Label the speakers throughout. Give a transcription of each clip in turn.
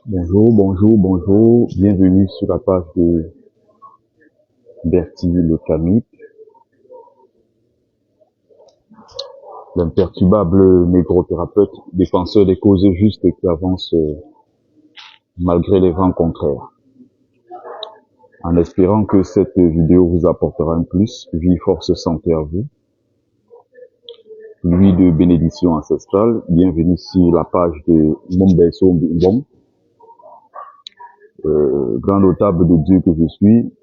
Speaker 1: Bonjour. Bienvenue sur la page de Bertie le Kamite, l'imperturbable négro-thérapeute, défenseur des causes justes qui avance malgré les vents contraires. En espérant que cette vidéo vous apportera un plus, vie, force, santé à vous. Nuit de bénédiction ancestrale, bienvenue sur la page de Mombeso Mbom, grand notable de Dieu que je suis,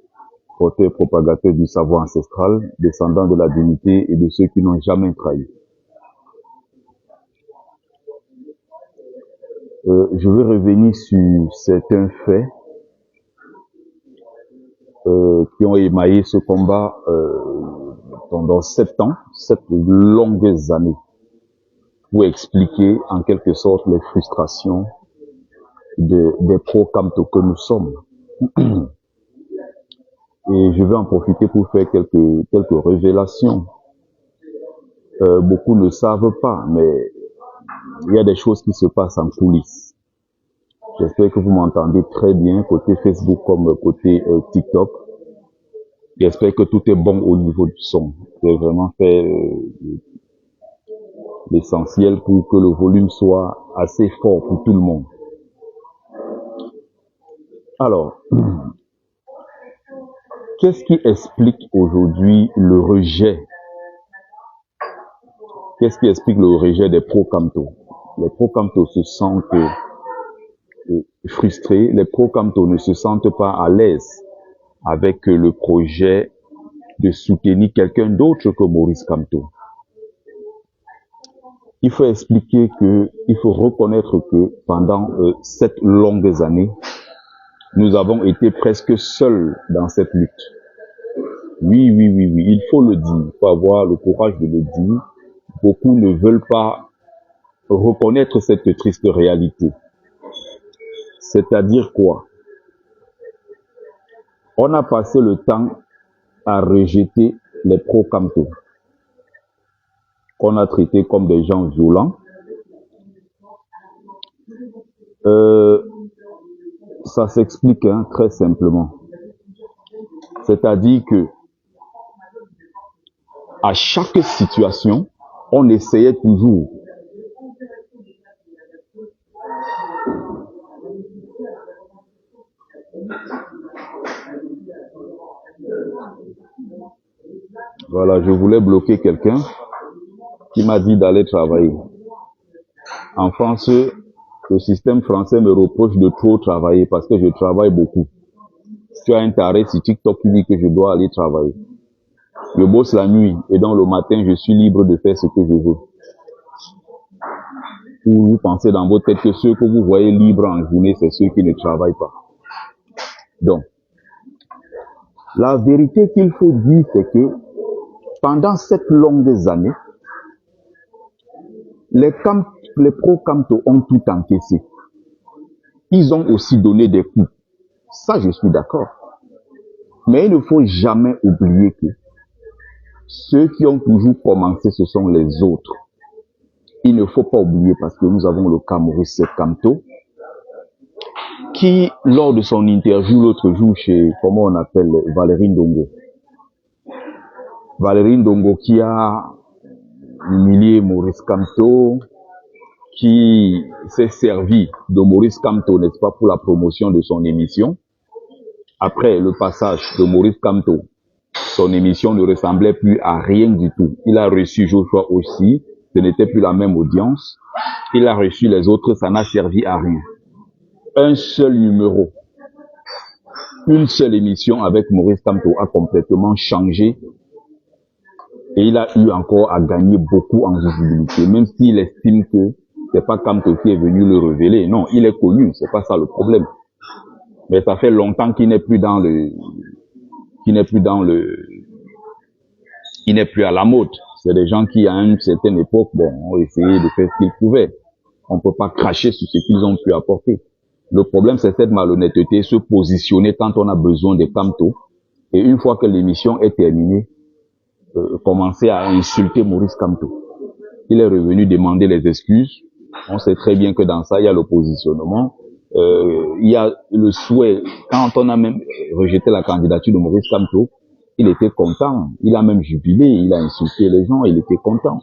Speaker 1: porteur propagateur du savoir ancestral, descendant de la dignité et de ceux qui n'ont jamais trahi. Je vais revenir sur certains faits qui ont émaillé ce combat pendant 7 ans, 7 longues années, pour expliquer en quelque sorte les frustrations des pro-Kamto que nous sommes. Et je vais en profiter pour faire quelques révélations. Beaucoup ne savent pas, mais il y a des choses qui se passent en coulisses. J'espère que vous m'entendez très bien, côté Facebook comme côté TikTok. J'espère que tout est bon au niveau du son. J'ai vraiment fait l'essentiel pour que le volume soit assez fort pour tout le monde. Alors, qu'est-ce qui explique aujourd'hui le rejet? Qu'est-ce qui explique le rejet des pro-Kamto? Les pro-Kamto se sentent frustrés, les pro-Kamto ne se sentent pas à l'aise avec le projet de soutenir quelqu'un d'autre que Maurice Kamto. Il faut expliquer il faut reconnaître que pendant 7 longues années, nous avons été presque seuls dans cette lutte. Oui, il faut le dire, il faut avoir le courage de le dire. Beaucoup ne veulent pas reconnaître cette triste réalité. C'est-à-dire quoi? On a passé le temps à rejeter les pro-Kamto, qu'on a traités comme des gens violents. Ça s'explique très simplement. C'est-à-dire que à chaque situation, on essayait toujours voilà, je voulais bloquer quelqu'un qui m'a dit d'aller travailler. En France, le système français me reproche de trop travailler parce que je travaille beaucoup. Tu as un taré sur TikTok qui dit que je dois aller travailler. Je bosse la nuit et dans le matin, je suis libre de faire ce que je veux. Ou vous pensez dans votre tête que ceux que vous voyez libres en journée, c'est ceux qui ne travaillent pas. Donc, la vérité qu'il faut dire, c'est que pendant 7 longues années, les pro-Kamto ont tout encaissé. Ils ont aussi donné des coups. Ça, je suis d'accord. Mais il ne faut jamais oublier que ceux qui ont toujours commencé, ce sont les autres. Il ne faut pas oublier parce que nous avons le cas Maurice Kamto qui, lors de son interview l'autre jour chez, comment on appelle, Valérie Ndongo qui a humilié Maurice Kamto, qui s'est servi de Maurice Kamto, n'est-ce pas, pour la promotion de son émission. Après le passage de Maurice Kamto, son émission ne ressemblait plus à rien du tout. Il a reçu Joshua aussi, ce n'était plus la même audience. Il a reçu les autres, ça n'a servi à rien. Un seul numéro, une seule émission avec Maurice Kamto a complètement changé et il a eu encore à gagner beaucoup en visibilité, même s'il estime que c'est pas Kamto qui est venu le révéler. Non, il est connu, c'est pas ça le problème. Mais ça fait longtemps qu'il n'est plus à la mode. C'est des gens qui, à une certaine époque, ont essayé de faire ce qu'ils pouvaient. On ne peut pas cracher sur ce qu'ils ont pu apporter. Le problème, c'est cette malhonnêteté, se positionner quand on a besoin des Kamto. Et une fois que l'émission est terminée, commencer à insulter Maurice Kamto. Il est revenu demander les excuses On sait très bien que dans ça, il y a le positionnement, il y a le souhait. Quand on a même rejeté la candidature de Maurice Kamto, il était content, il a même jubilé, il a insulté les gens, il était content.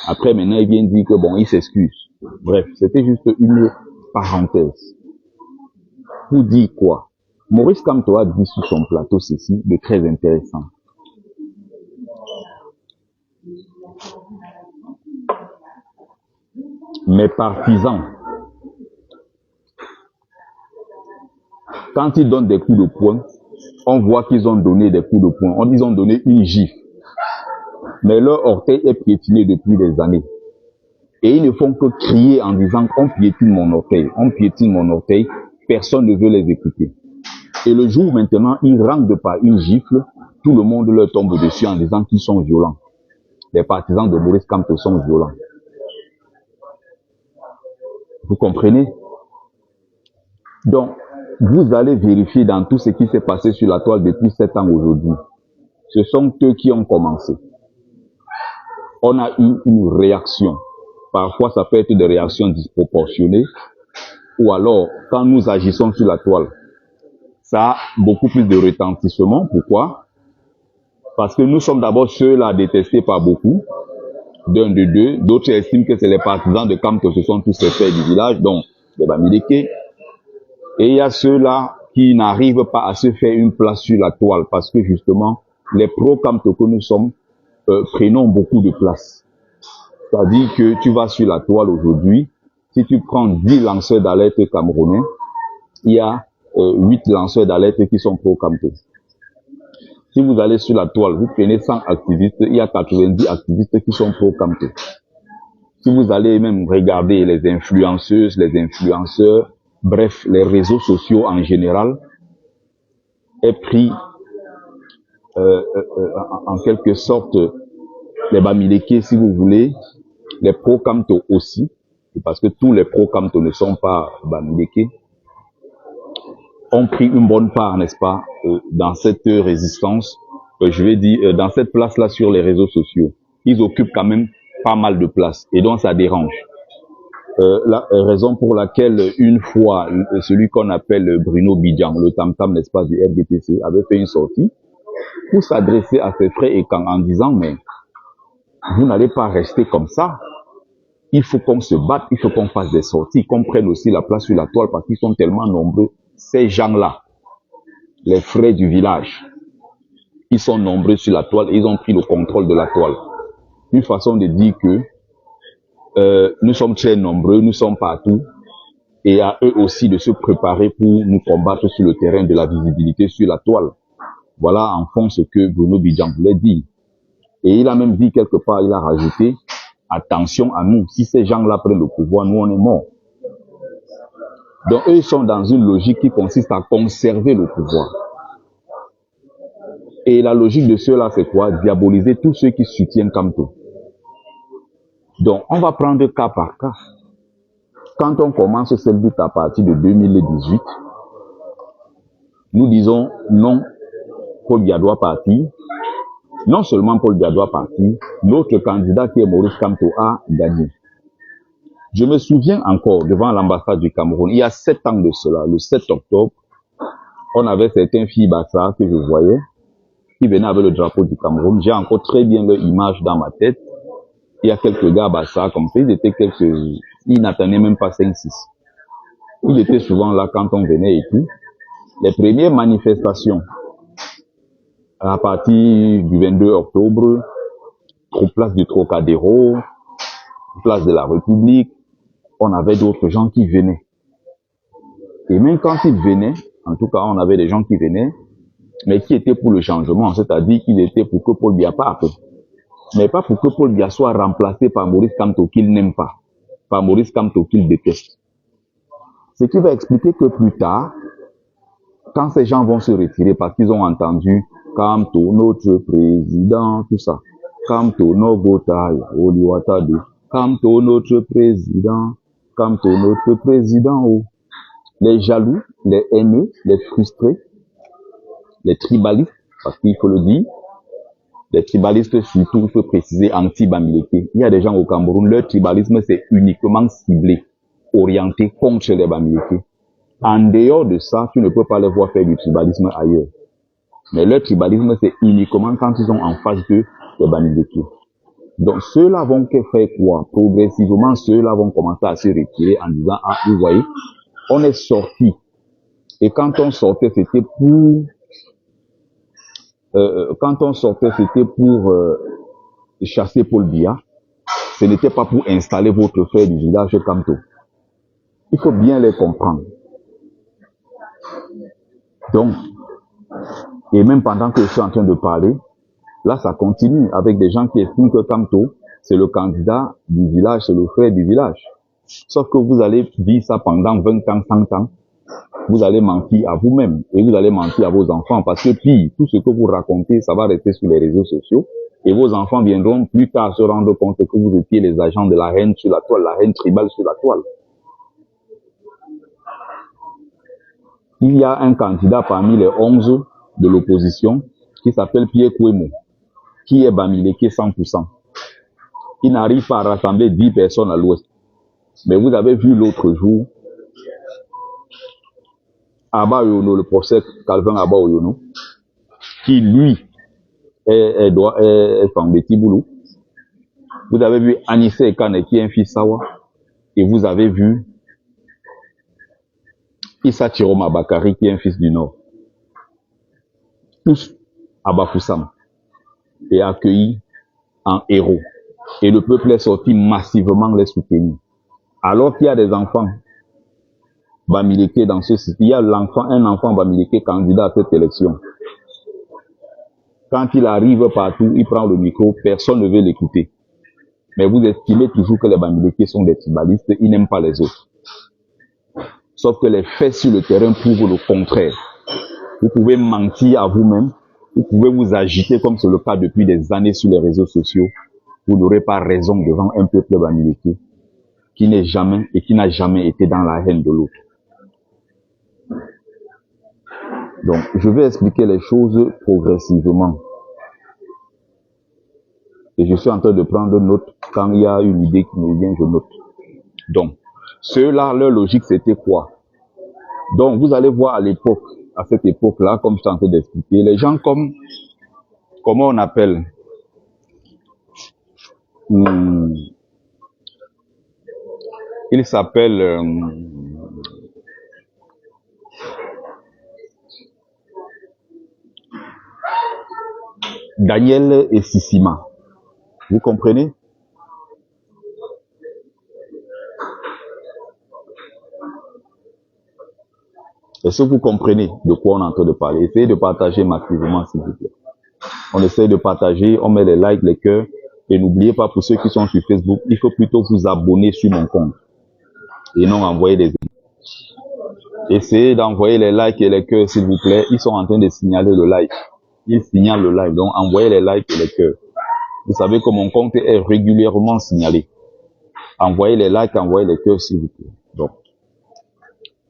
Speaker 1: Après, maintenant, il vient dire que bon, il s'excuse. Bref, c'était juste une parenthèse. Pour dire quoi? Maurice Kamto a dit sur son plateau ceci de très intéressant. Mes partisans, quand ils donnent des coups de poing, on voit qu'ils ont donné des coups de poing. On dit qu'ils ont donné une gifle. Mais leur orteil est piétiné depuis des années. Et ils ne font que crier en disant on piétine mon orteil, on piétine mon orteil. Personne ne veut les écouter. Et le jour maintenant, ils rendent par une gifle, tout le monde leur tombe dessus en disant qu'ils sont violents. Les partisans de Maurice Kamto sont violents. Vous comprenez? Donc, vous allez vérifier dans tout ce qui s'est passé sur la toile depuis 7 ans aujourd'hui. Ce sont eux qui ont commencé. On a eu une réaction. Parfois, ça peut être des réactions disproportionnées. Ou alors, quand nous agissons sur la toile, ça a beaucoup plus de retentissement. Pourquoi? Parce que nous sommes d'abord ceux-là détestés par beaucoup. D'un de deux. D'autres estiment que c'est les partisans de Kamto, ce sont tous ces faits du village, donc les Bamileke. Et il y a ceux-là qui n'arrivent pas à se faire une place sur la toile parce que justement, les pro-Kamto que nous sommes prenons beaucoup de place. C'est-à-dire que tu vas sur la toile aujourd'hui, si tu prends 10 lanceurs d'alerte camerounais, il y a 8 lanceurs d'alerte qui sont pro-Kamto. Si vous allez sur la toile, vous prenez 100 activistes, il y a 90 activistes qui sont pro-Kamto. Si vous allez même regarder les influenceuses, les influenceurs, bref, les réseaux sociaux en général, est pris en quelque sorte les Bamileke, si vous voulez, les pro-Kamto aussi, parce que tous les pro-Kamto ne sont pas Bamileke, ont pris une bonne part, n'est-ce pas, dans cette résistance, je vais dire, dans cette place-là sur les réseaux sociaux. Ils occupent quand même pas mal de place, et donc ça dérange. La raison pour laquelle, une fois, celui qu'on appelle Bruno Bidjan, le tam-tam, n'est-ce pas, du RDPC, avait fait une sortie, pour s'adresser à ses frères et en disant, mais vous n'allez pas rester comme ça. Il faut qu'on se batte, il faut qu'on fasse des sorties, qu'on prenne aussi la place sur la toile parce qu'ils sont tellement nombreux. Ces gens-là, les frères du village, ils sont nombreux sur la toile et ils ont pris le contrôle de la toile. Une façon de dire que nous sommes très nombreux, nous sommes partout et à eux aussi de se préparer pour nous combattre sur le terrain de la visibilité sur la toile. Voilà en fond ce que Bruno Bidjan voulait dire. Et il a même dit quelque part, il a rajouté, attention à nous, si ces gens-là prennent le pouvoir, nous on est morts. Donc eux, ils sont dans une logique qui consiste à conserver le pouvoir. Et la logique de ceux-là, c'est quoi? Diaboliser tous ceux qui soutiennent Kamto. Donc on va prendre cas par cas. Quand on commence ce but à partir de 2018, nous disons non, Paul Biya doit partir. Non seulement Paul Biya doit partir, notre candidat qui est Maurice Kamto a gagné. Je me souviens encore, devant l'ambassade du Cameroun, il y a 7 ans de cela, le 7 octobre, on avait certaines filles Bassa que je voyais, qui venaient avec le drapeau du Cameroun. J'ai encore très bien leur image dans ma tête. Il y a quelques gars Bassa comme ça, ils n'atteignaient même pas 5-6. Ils étaient souvent là quand on venait et tout. Les premières manifestations, à partir du 22 octobre, place du Trocadéro, place de la République, on avait d'autres gens qui venaient. Et même quand ils venaient, en tout cas, on avait des gens qui venaient, mais qui étaient pour le changement, c'est-à-dire qu'ils étaient pour que Paul Biya parte. Mais pas pour que Paul Biya soit remplacé par Maurice Kamto qu'il n'aime pas, par Maurice Kamto qu'il déteste. Ce qui va expliquer que plus tard, quand ces gens vont se retirer parce qu'ils ont entendu Kamto, notre président, tout ça, Kamto, Nogotaya, Oliwatade, Kamto, notre président, Kamto, notre président, oh. Les jaloux, les haineux, les frustrés, les tribalistes, parce qu'il faut le dire, Les tribalistes, surtout, il faut préciser anti-Bamileke. Il y a des gens au Cameroun, leur tribalisme, c'est uniquement ciblé, orienté contre les Bamileke. En dehors de ça, tu ne peux pas les voir faire du tribalisme ailleurs. Mais leur tribalisme, c'est uniquement quand ils sont en face de les Bamileke. Donc, ceux-là vont faire quoi? Progressivement, ceux-là vont commencer à se retirer en disant, ah, vous voyez, on est sorti. Et quand on sortait, c'était pour chasser Paul Biya. Ce n'était pas pour installer votre frère du village Kamto. Il faut bien les comprendre. Donc, et même pendant que je suis en train de parler, là, ça continue avec des gens qui estiment que Kamto, c'est le candidat du village, c'est le frère du village. Sauf que vous allez vivre ça pendant 20 ans, 100 ans. Vous allez mentir à vous-même et vous allez mentir à vos enfants parce que puis tout ce que vous racontez, ça va rester sur les réseaux sociaux et vos enfants viendront plus tard se rendre compte que vous étiez les agents de la haine sur la toile, la haine tribale sur la toile. Il y a un candidat parmi les 11 de l'opposition qui s'appelle Pierre Kouemo, qui est Bamileke 100%. Il n'arrive pas à rassembler 10 personnes à l'ouest. Mais vous avez vu l'autre jour, Abba Oyono, le procès Calvin Abba Oyono, qui lui est Fambeti Boulou. Vous avez vu Anissé Ekane qui est un fils Sawa. Et vous avez vu Issa Chiroma Bakari qui est un fils du Nord. Tous à Bafoussam et accueillis en héros. Et le peuple est sorti massivement les soutenir. Alors qu'il y a des enfants Bamileke dans ce site, il y a un enfant Bamileke candidat à cette élection. Quand il arrive partout, il prend le micro, personne ne veut l'écouter. Mais vous estimez toujours que les Bamileke sont des tribalistes, ils n'aiment pas les autres. Sauf que les faits sur le terrain prouvent le contraire. Vous pouvez mentir à vous-même, vous pouvez vous agiter comme c'est le cas depuis des années sur les réseaux sociaux. Vous n'aurez pas raison devant un peuple Bamileke qui n'est jamais et qui n'a jamais été dans la haine de l'autre. Donc, je vais expliquer les choses progressivement. Et je suis en train de prendre note. Quand il y a une idée qui me vient, je note. Donc, ceux-là, leur logique, c'était quoi? Donc, vous allez voir à cette époque-là, comme je suis en train d'expliquer, les gens comme, comment on appelle? Il s'appelle, Daniel et Sissima. Vous comprenez? Est-ce que vous comprenez de quoi on est en train de parler? Essayez de partager massivement, s'il vous plaît. On essaie de partager, on met les likes, les cœurs. Et n'oubliez pas, pour ceux qui sont sur Facebook, il faut plutôt vous abonner sur mon compte. Et non envoyer des... Essayez d'envoyer les likes et les cœurs, s'il vous plaît. Ils sont en train de signaler le like. Ils signalent le like. Donc, envoyez les likes et les cœurs. Vous savez que mon compte est régulièrement signalé. Envoyez les likes, envoyez les cœurs, s'il vous plaît. Donc,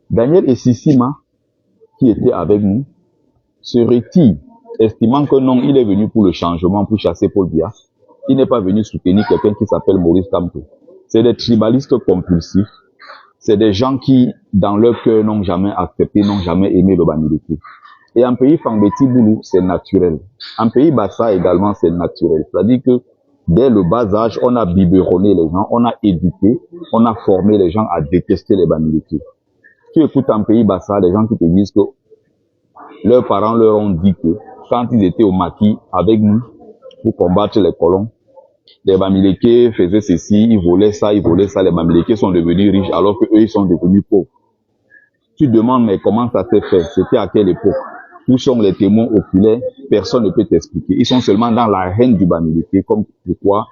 Speaker 1: Daniel et Sissima, qui étaient avec nous, se retirent, estimant que non, il est venu pour le changement, pour chasser Paul Biya. Il n'est pas venu soutenir quelqu'un qui s'appelle Maurice Kamto. C'est des tribalistes compulsifs. C'est des gens qui, dans leur cœur, n'ont jamais accepté, n'ont jamais aimé le Bamileke. Et en pays Fambeti Boulou, c'est naturel. En pays Bassa également, c'est naturel. C'est-à-dire que dès le bas âge, on a biberonné les gens, on a éduqué, on a formé les gens à détester les Bamileke. Tu écoutes en pays Bassa, les gens qui te disent que leurs parents leur ont dit que quand ils étaient au maquis avec nous pour combattre les colons, les Bamileke faisaient ceci, ils volaient ça, les Bamileke sont devenus riches alors que eux ils sont devenus pauvres. Tu demandes mais comment ça s'est fait? C'était à quelle époque? Où sont les témoins oculaires? Personne ne peut t'expliquer. Ils sont seulement dans la haine du Bamileke, comme pourquoi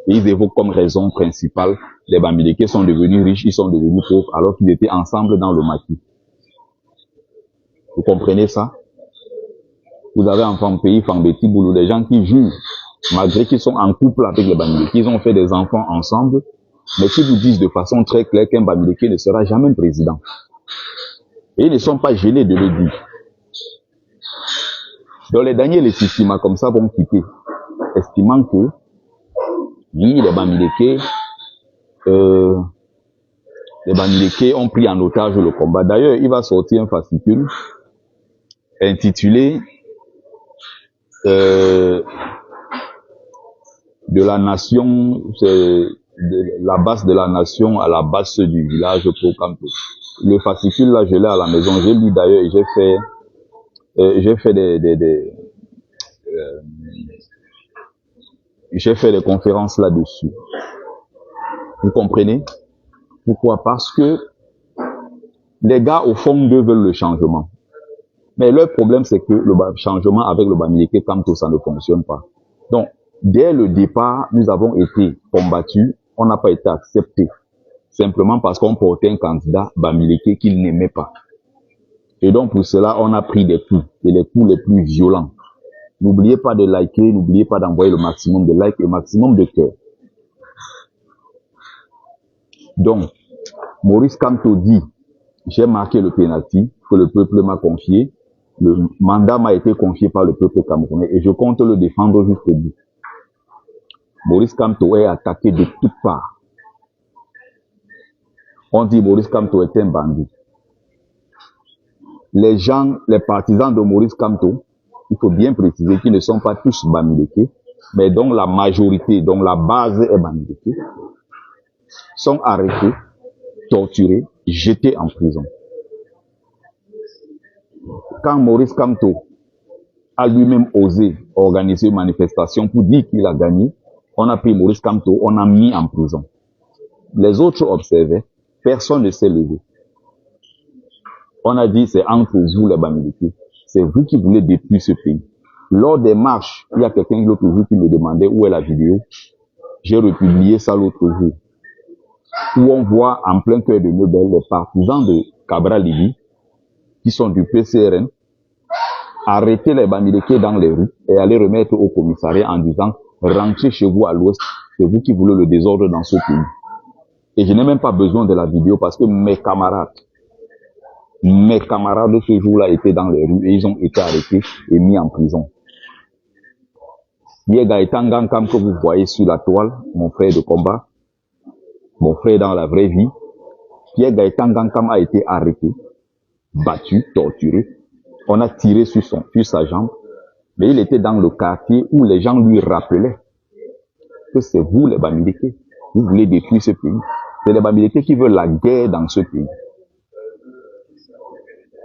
Speaker 1: ils évoquent comme raison principale les Bamileke sont devenus riches, ils sont devenus pauvres alors qu'ils étaient ensemble dans le maquis. Vous comprenez ça? Vous avez en pays Fambeti Boulou des gens qui jurent, malgré qu'ils sont en couple avec les Bamileke, ils ont fait des enfants ensemble, mais qui vous disent de façon très claire qu'un Bamileke ne sera jamais président. Et ils ne sont pas gênés de le dire. Donc les Daniel et Sissima comme ça vont quitter. estimant que oui, les Bamileke ont pris en otage le combat. D'ailleurs, il va sortir un fascicule intitulé de la nation, de la base de la nation à la base du village Pro Campo. Le fascicule là, je l'ai à la maison, j'ai lu d'ailleurs, j'ai fait des conférences là-dessus. Vous comprenez? Pourquoi? Parce que les gars, au fond, d'eux veulent le changement. Mais leur problème, c'est que le changement avec le Bamileke Kamto, ça ne fonctionne pas. Donc, dès le départ, nous avons été combattus, on n'a pas été acceptés. Simplement parce qu'on portait un candidat Bamileke qu'ils n'aimaient pas. Et donc, pour cela, on a pris des coups, et les coups les plus violents. N'oubliez pas de liker, n'oubliez pas d'envoyer le maximum de likes et le maximum de cœurs. Donc, Maurice Kamto dit, j'ai marqué le pénalty que le peuple m'a confié. Le mandat m'a été confié par le peuple camerounais et je compte le défendre jusqu'au bout. Maurice Kamto est attaqué de toutes parts. On dit Maurice Kamto est un bandit. Les gens, les partisans de Maurice Kamto, il faut bien préciser qu'ils ne sont pas tous Bamileke, mais dont la majorité, dont la base est Bamileke, sont arrêtés, torturés, jetés en prison. Quand Maurice Kamto a lui-même osé organiser une manifestation pour dire qu'il a gagné, on a pris Maurice Kamto, on a mis en prison. Les autres observaient, personne ne s'est levé. On a dit, c'est entre vous les Bamileke, c'est vous qui voulez détruire ce pays. Lors des marches, il y a quelqu'un l'autre jour qui me demandait où est la vidéo. J'ai republié ça l'autre jour, où on voit en plein cœur de Nobel les partisans de Cabral Libye, qui sont du PCRN, arrêter les Bamileke dans les rues et aller remettre au commissariat en disant rentrez chez vous à l'ouest, c'est vous qui voulez le désordre dans ce pays. Et je n'ai même pas besoin de la vidéo parce que mes camarades de ce jour-là étaient dans les rues et ils ont été arrêtés et mis en prison. Pierre Gaëtan Gankam que vous voyez sur la toile, mon frère de combat, mon frère dans la vraie vie, Pierre Gaëtan Gankam a été arrêté, battu, torturé. On a tiré sur sa jambe, mais il était dans le quartier où les gens lui rappelaient que c'est vous les Bamileke, vous voulez détruire ce pays. C'est les Bamileke qui veulent la guerre dans ce pays.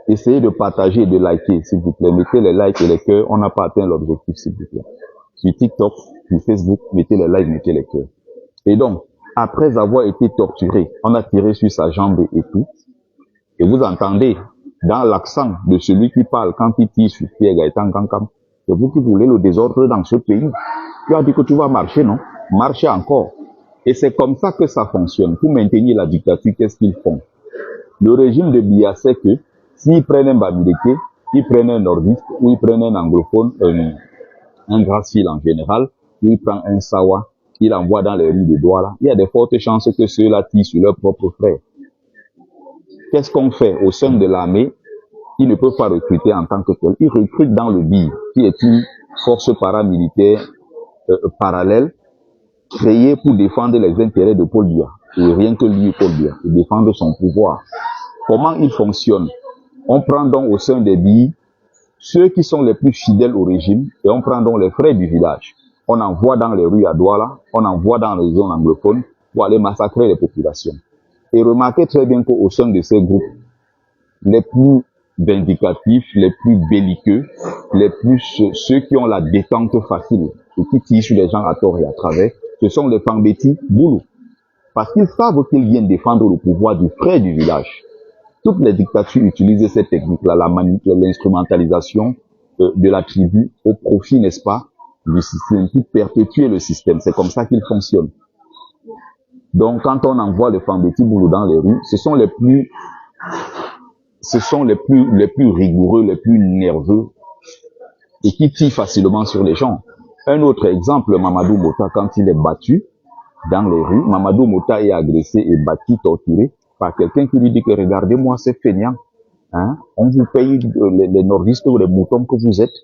Speaker 1: Essayez de partager et de liker, s'il vous plaît. Mettez les likes et les cœurs, on n'a pas atteint l'objectif, s'il vous plaît. Sur TikTok, sur Facebook, mettez les likes, mettez les cœurs. Et donc, après avoir été torturé, on a tiré sur sa jambe et tout. Et vous entendez, dans l'accent de celui qui parle quand il tire sur Pierre Gaëtan Gankam, c'est vous qui voulez le désordre dans ce pays. Tu as dit que tu vas marcher, non? Marchez encore. Et c'est comme ça que ça fonctionne. Pour maintenir la dictature, qu'est-ce qu'ils font? Le régime de Biya sait que s'ils prennent un Bamileke, ils prennent un nordiste, ou ils prennent un anglophone, un Gracile en général, ou ils prennent un Sawa, ils l'envoient dans les rues de Douala. Il y a de fortes chances que ceux-là tirent sur leurs propres frères. Qu'est-ce qu'on fait au sein de l'armée? Ils ne peuvent pas recruter en tant que tel. Ils recrutent dans le BIR, qui est une force paramilitaire parallèle, créée pour défendre les intérêts de Paul Biya. Et rien que lui, Paul Biya, et défendre son pouvoir. Comment il fonctionne? On prend donc au sein des BIR ceux qui sont les plus fidèles au régime et on prend donc les frères du village. On envoie dans les rues à Douala, on envoie dans les zones anglophones pour aller massacrer les populations. Et remarquez très bien qu'au sein de ces groupes, les plus vindicatifs, les plus belliqueux, ceux qui ont la détente facile et qui tirent sur les gens à tort et à travers, ce sont les Pambeti Boulou. Parce qu'ils savent qu'ils viennent défendre le pouvoir du frère du village. Toutes les dictatures utilisent cette technique-là, l'instrumentalisation de la tribu au profit, n'est-ce pas, du système, qui perpétue le système. C'est comme ça qu'il fonctionne. Donc, quand on envoie les Pambeti Boulou dans les rues, ce sont les plus rigoureux, les plus nerveux et qui tirent facilement sur les gens. Un autre exemple, Mamadou Mota, quand il est battu dans les rues, Mamadou Mota est agressé et battu, torturé par quelqu'un qui lui dit que regardez-moi ces feignants, hein, on vous paye les nordistes ou les moutons que vous êtes,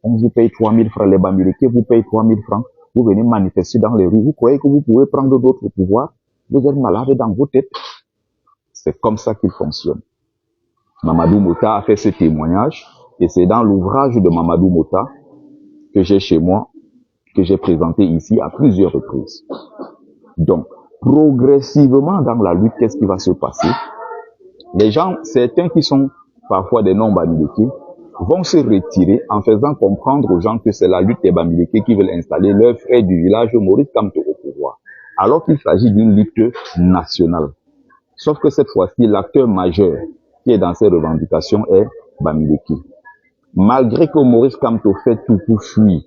Speaker 1: on vous paye 3000 francs, les Bamileke vous payent 3000 francs, vous venez manifester dans les rues, vous croyez que vous pouvez prendre d'autres pouvoirs, vous êtes malade dans vos têtes. C'est comme ça qu'il fonctionne. Mamadou Mota a fait ce témoignage, et c'est dans l'ouvrage de Mamadou Mota que j'ai chez moi, que j'ai présenté ici à plusieurs reprises. Donc, progressivement dans la lutte, qu'est-ce qui va se passer? Les gens, certains qui sont parfois des non-bamilekés, vont se retirer en faisant comprendre aux gens que c'est la lutte des bamilekés qui veulent installer leur frère du village Maurice Kamto au pouvoir. Alors qu'il s'agit d'une lutte nationale. Sauf que cette fois-ci, l'acteur majeur qui est dans ces revendications est Bamileke. Malgré que Maurice Kamto fait tout pour fuir,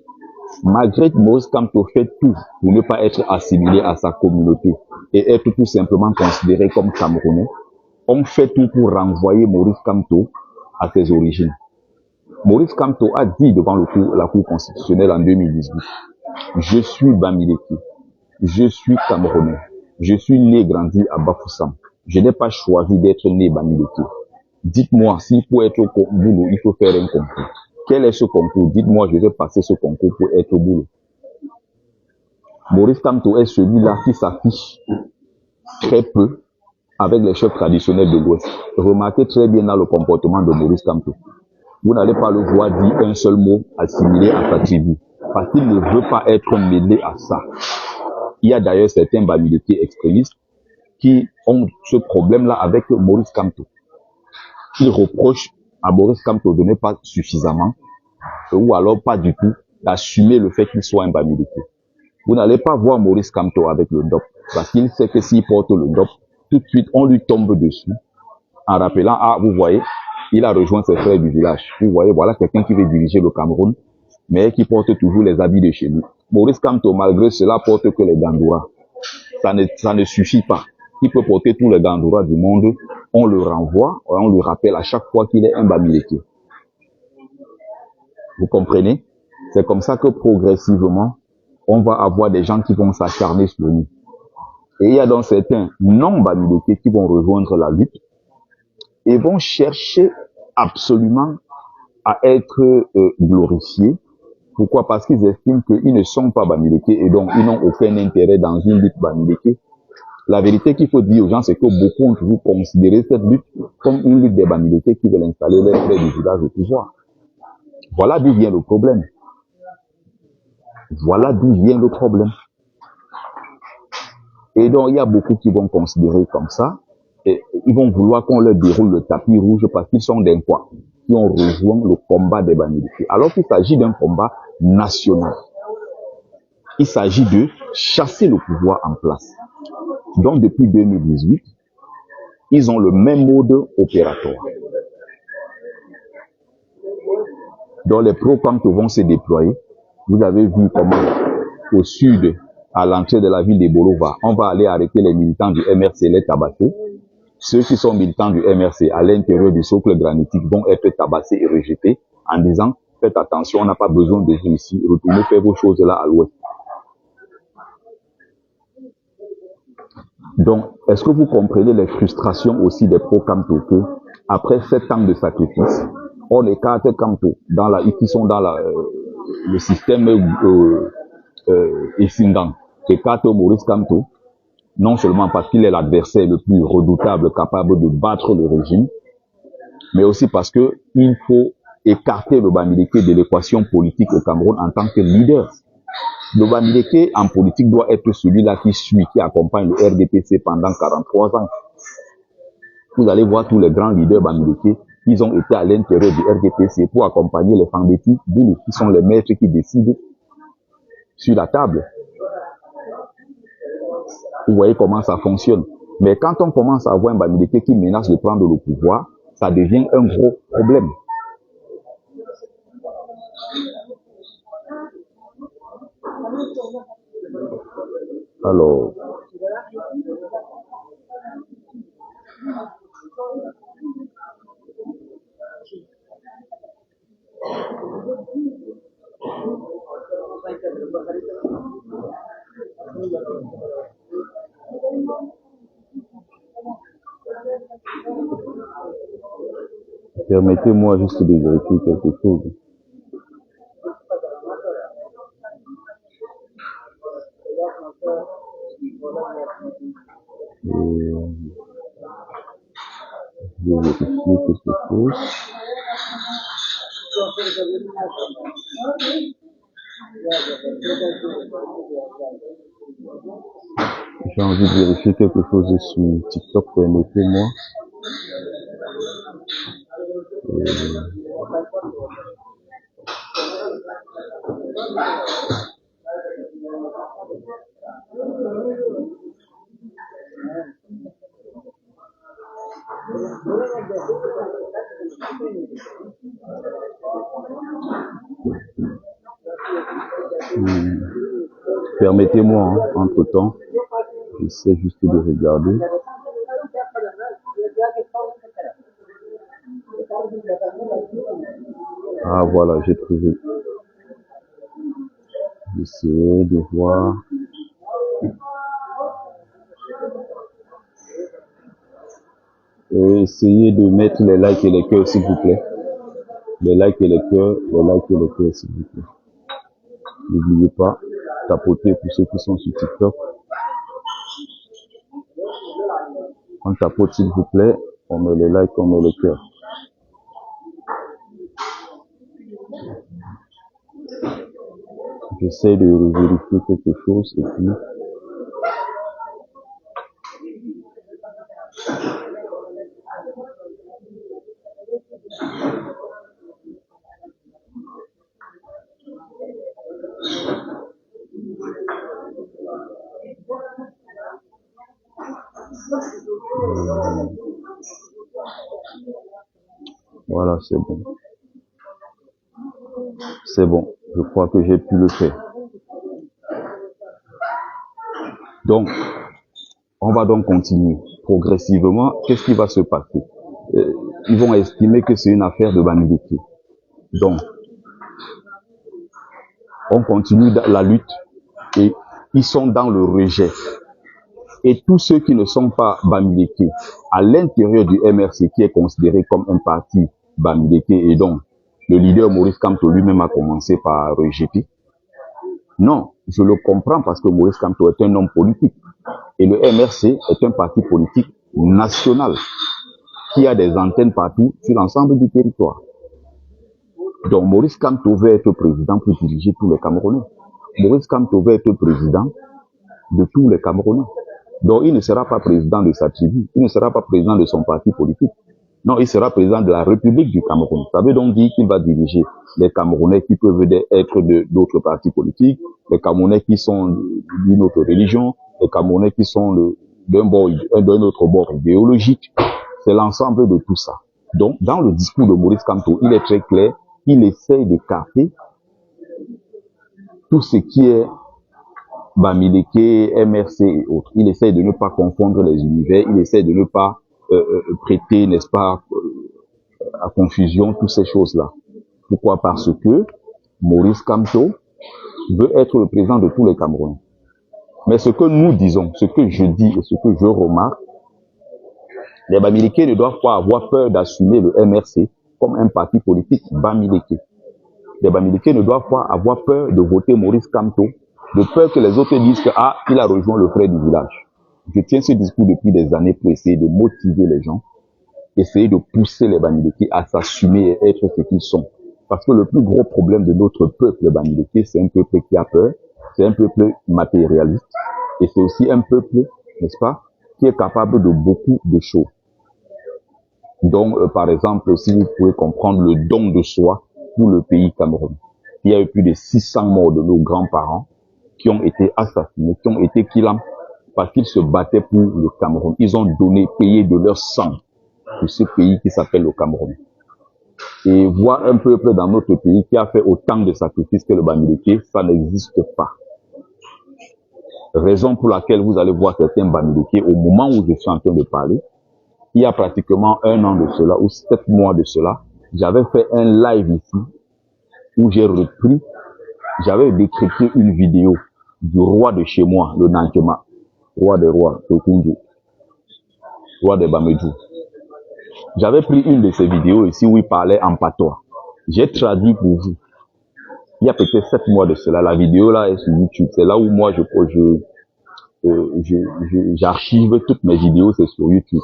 Speaker 1: malgré que Maurice Kamto fait tout pour ne pas être assimilé à sa communauté et être tout simplement considéré comme Camerounais, on fait tout pour renvoyer Maurice Kamto à ses origines. Maurice Kamto a dit devant la Cour constitutionnelle en 2018, « Je suis Bamileke, je suis Camerounais, je suis né et grandi à Bafoussam. Je n'ai pas choisi d'être né Bamileke. Dites-moi, si pour être au boulot, il faut faire un concours. Quel est ce concours? Dites-moi, je vais passer ce concours pour être au boulot. » Maurice Kamto est celui-là qui s'affiche très peu avec les chefs traditionnels de l'Ouest. Remarquez très bien dans le comportement de Maurice Kamto. Vous n'allez pas le voir dire un seul mot assimilé à sa tribu, parce qu'il ne veut pas être mêlé à ça. Il y a d'ailleurs certains Bamileke extrémistes qui ont ce problème-là avec Maurice Kamto. Ils reprochent à Maurice Kamto de ne pas suffisamment, ou alors pas du tout, d'assumer le fait qu'il soit un Bamileke. Vous n'allez pas voir Maurice Kamto avec le DOP, parce qu'il sait que s'il porte le DOP, tout de suite, on lui tombe dessus, en rappelant, ah, vous voyez, il a rejoint ses frères du village. Vous voyez, voilà quelqu'un qui veut diriger le Cameroun, mais qui porte toujours les habits de chez lui. Maurice Kamto, malgré cela, porte que les gandouras. Ça ne suffit pas. Il peut porter tous les gandouras du monde. On le renvoie, on lui rappelle à chaque fois qu'il est un Bamileke. Vous comprenez? C'est comme ça que progressivement, on va avoir des gens qui vont s'acharner sur nous. Et il y a donc certains non-Bamileke qui vont rejoindre la lutte et vont chercher absolument à être glorifiés. Pourquoi? Parce qu'ils estiment qu'ils ne sont pas Bamileke et donc ils n'ont aucun intérêt dans une lutte Bamileke. La vérité qu'il faut dire aux gens, c'est que beaucoup ont toujours considéré cette lutte comme une lutte des Bamileke qui veulent installer les frères du village au pouvoir. Voilà d'où vient le problème. Voilà d'où vient le problème. Et donc, il y a beaucoup qui vont considérer comme ça. Et ils vont vouloir qu'on leur déroule le tapis rouge parce qu'ils sont d'un quoi, qui ont rejoint le combat des Bamileke. Alors qu'il s'agit d'un combat national. Il s'agit de chasser le pouvoir en place. Donc, depuis 2018, ils ont le même mode opératoire. Donc, les pro-Kamto vont se déployer. Vous avez vu comment, au sud, à l'entrée de la ville de Bolova, on va aller arrêter les militants du MRC, les tabasser. Ceux qui sont militants du MRC à l'intérieur du socle granitique vont être tabassés et rejetés en disant « Faites attention, on n'a pas besoin de vous ici, retournez faire vos choses là à l'ouest. » Donc, est-ce que vous comprenez les frustrations aussi des pro-Kamto que, après 7 ans de sacrifice, on écarte Kamto qui sont dans le système Essingang, écarte Maurice Kamto, non seulement parce qu'il est l'adversaire le plus redoutable capable de battre le régime, mais aussi parce que il faut écarter le Bamileke de l'équation politique au Cameroun en tant que leader. Le Bamileke en politique doit être celui-là qui suit, qui accompagne le RDPC pendant 43 ans. Vous allez voir tous les grands leaders Bamileke, ils ont été à l'intérieur du RDPC pour accompagner les Fambeti Boulou, qui sont les maîtres qui décident sur la table. Vous voyez comment ça fonctionne. Mais quand on commence à avoir un Bamileke qui menace de prendre le pouvoir, ça devient un gros problème. Alors, permettez-moi juste de vérifier quelque chose. Et je vais vérifier quelque chose. J'ai envie de vérifier quelque chose sur TikTok, permettez-moi. Permettez-moi, hein, entre-temps, j'essaie juste de regarder. Ah voilà, j'ai trouvé. J'essaie de voir. Essayez de mettre les likes et les cœurs, s'il vous plaît. Les likes et les cœurs, s'il vous plaît. N'oubliez pas, tapoter pour ceux qui sont sur TikTok. On tapote, s'il vous plaît. On met les likes, on met les cœurs. J'essaie de vérifier quelque chose et puis... Voilà, c'est bon. C'est bon. Je crois que j'ai pu le faire. Donc, on va donc continuer. Progressivement, qu'est-ce qui va se passer? Ils vont estimer que c'est une affaire de Bamileke. Donc, on continue la lutte et ils sont dans le rejet. Et tous ceux qui ne sont pas Bamileke, à l'intérieur du MRC, qui est considéré comme un parti Bamileke, et donc le leader Maurice Kamto lui-même a commencé par rejeter. Non, je le comprends parce que Maurice Kamto est un homme politique. Et le MRC est un parti politique national qui a des antennes partout sur l'ensemble du territoire. Donc Maurice Kamto veut être président pour diriger tous les Camerounais. Maurice Kamto veut être président de tous les Camerounais. Donc il ne sera pas président de sa tribu, il ne sera pas président de son parti politique. Non, il sera président de la République du Cameroun. Ça veut donc dire qu'il va diriger les Camerounais qui peuvent être d'autres partis politiques, les Camerounais qui sont d'une autre religion, les Camerounais qui sont d'un autre bord idéologique. C'est l'ensemble de tout ça. Donc, dans le discours de Maurice Kamto, il est très clair, il essaye d'écarter tout ce qui est Bamileke, MRC et autres. Il essaye de ne pas confondre les univers, il essaye de ne pas prêter, n'est-ce pas, à confusion, toutes ces choses-là. Pourquoi? Parce que Maurice Kamto veut être le président de tous les Camerounais. Mais ce que nous disons, ce que je dis et ce que je remarque, les Bamileke ne doivent pas avoir peur d'assumer le MRC comme un parti politique Bamileke. Les Bamileke ne doivent pas avoir peur de voter Maurice Kamto, de peur que les autres disent que il a rejoint le frère du village. Je tiens ce discours depuis des années pour essayer de motiver les gens, essayer de pousser les Bamileke à s'assumer et être ce qu'ils sont. Parce que le plus gros problème de notre peuple, les Bamileke, c'est un peuple qui a peur, c'est un peuple matérialiste, et c'est aussi un peuple, n'est-ce pas, qui est capable de beaucoup de choses. Donc, par exemple, si vous pouvez comprendre le don de soi pour le pays Cameroun. Il y a eu plus de 600 morts de nos grands-parents qui ont été assassinés, qui ont été killés parce qu'ils se battaient pour le Cameroun. Ils ont donné, payé de leur sang pour ce pays qui s'appelle le Cameroun. Et voir un peuple dans notre pays qui a fait autant de sacrifices que le Bamileke, ça n'existe pas. Raison pour laquelle vous allez voir certains Bamileke, au moment où je suis en train de parler, il y a pratiquement 1 an de cela, ou 7 mois de cela, j'avais fait un live ici, où j'ai repris, j'avais décrypté une vidéo du roi de chez moi, le Nankema, roi des rois, Tokundu, roi des Bamedou. J'avais pris une de ces vidéos ici où il parlait en patois. J'ai traduit pour vous. Il y a peut-être 7 mois de cela, la vidéo là est sur YouTube. C'est là où moi j'archive toutes mes vidéos, c'est sur YouTube.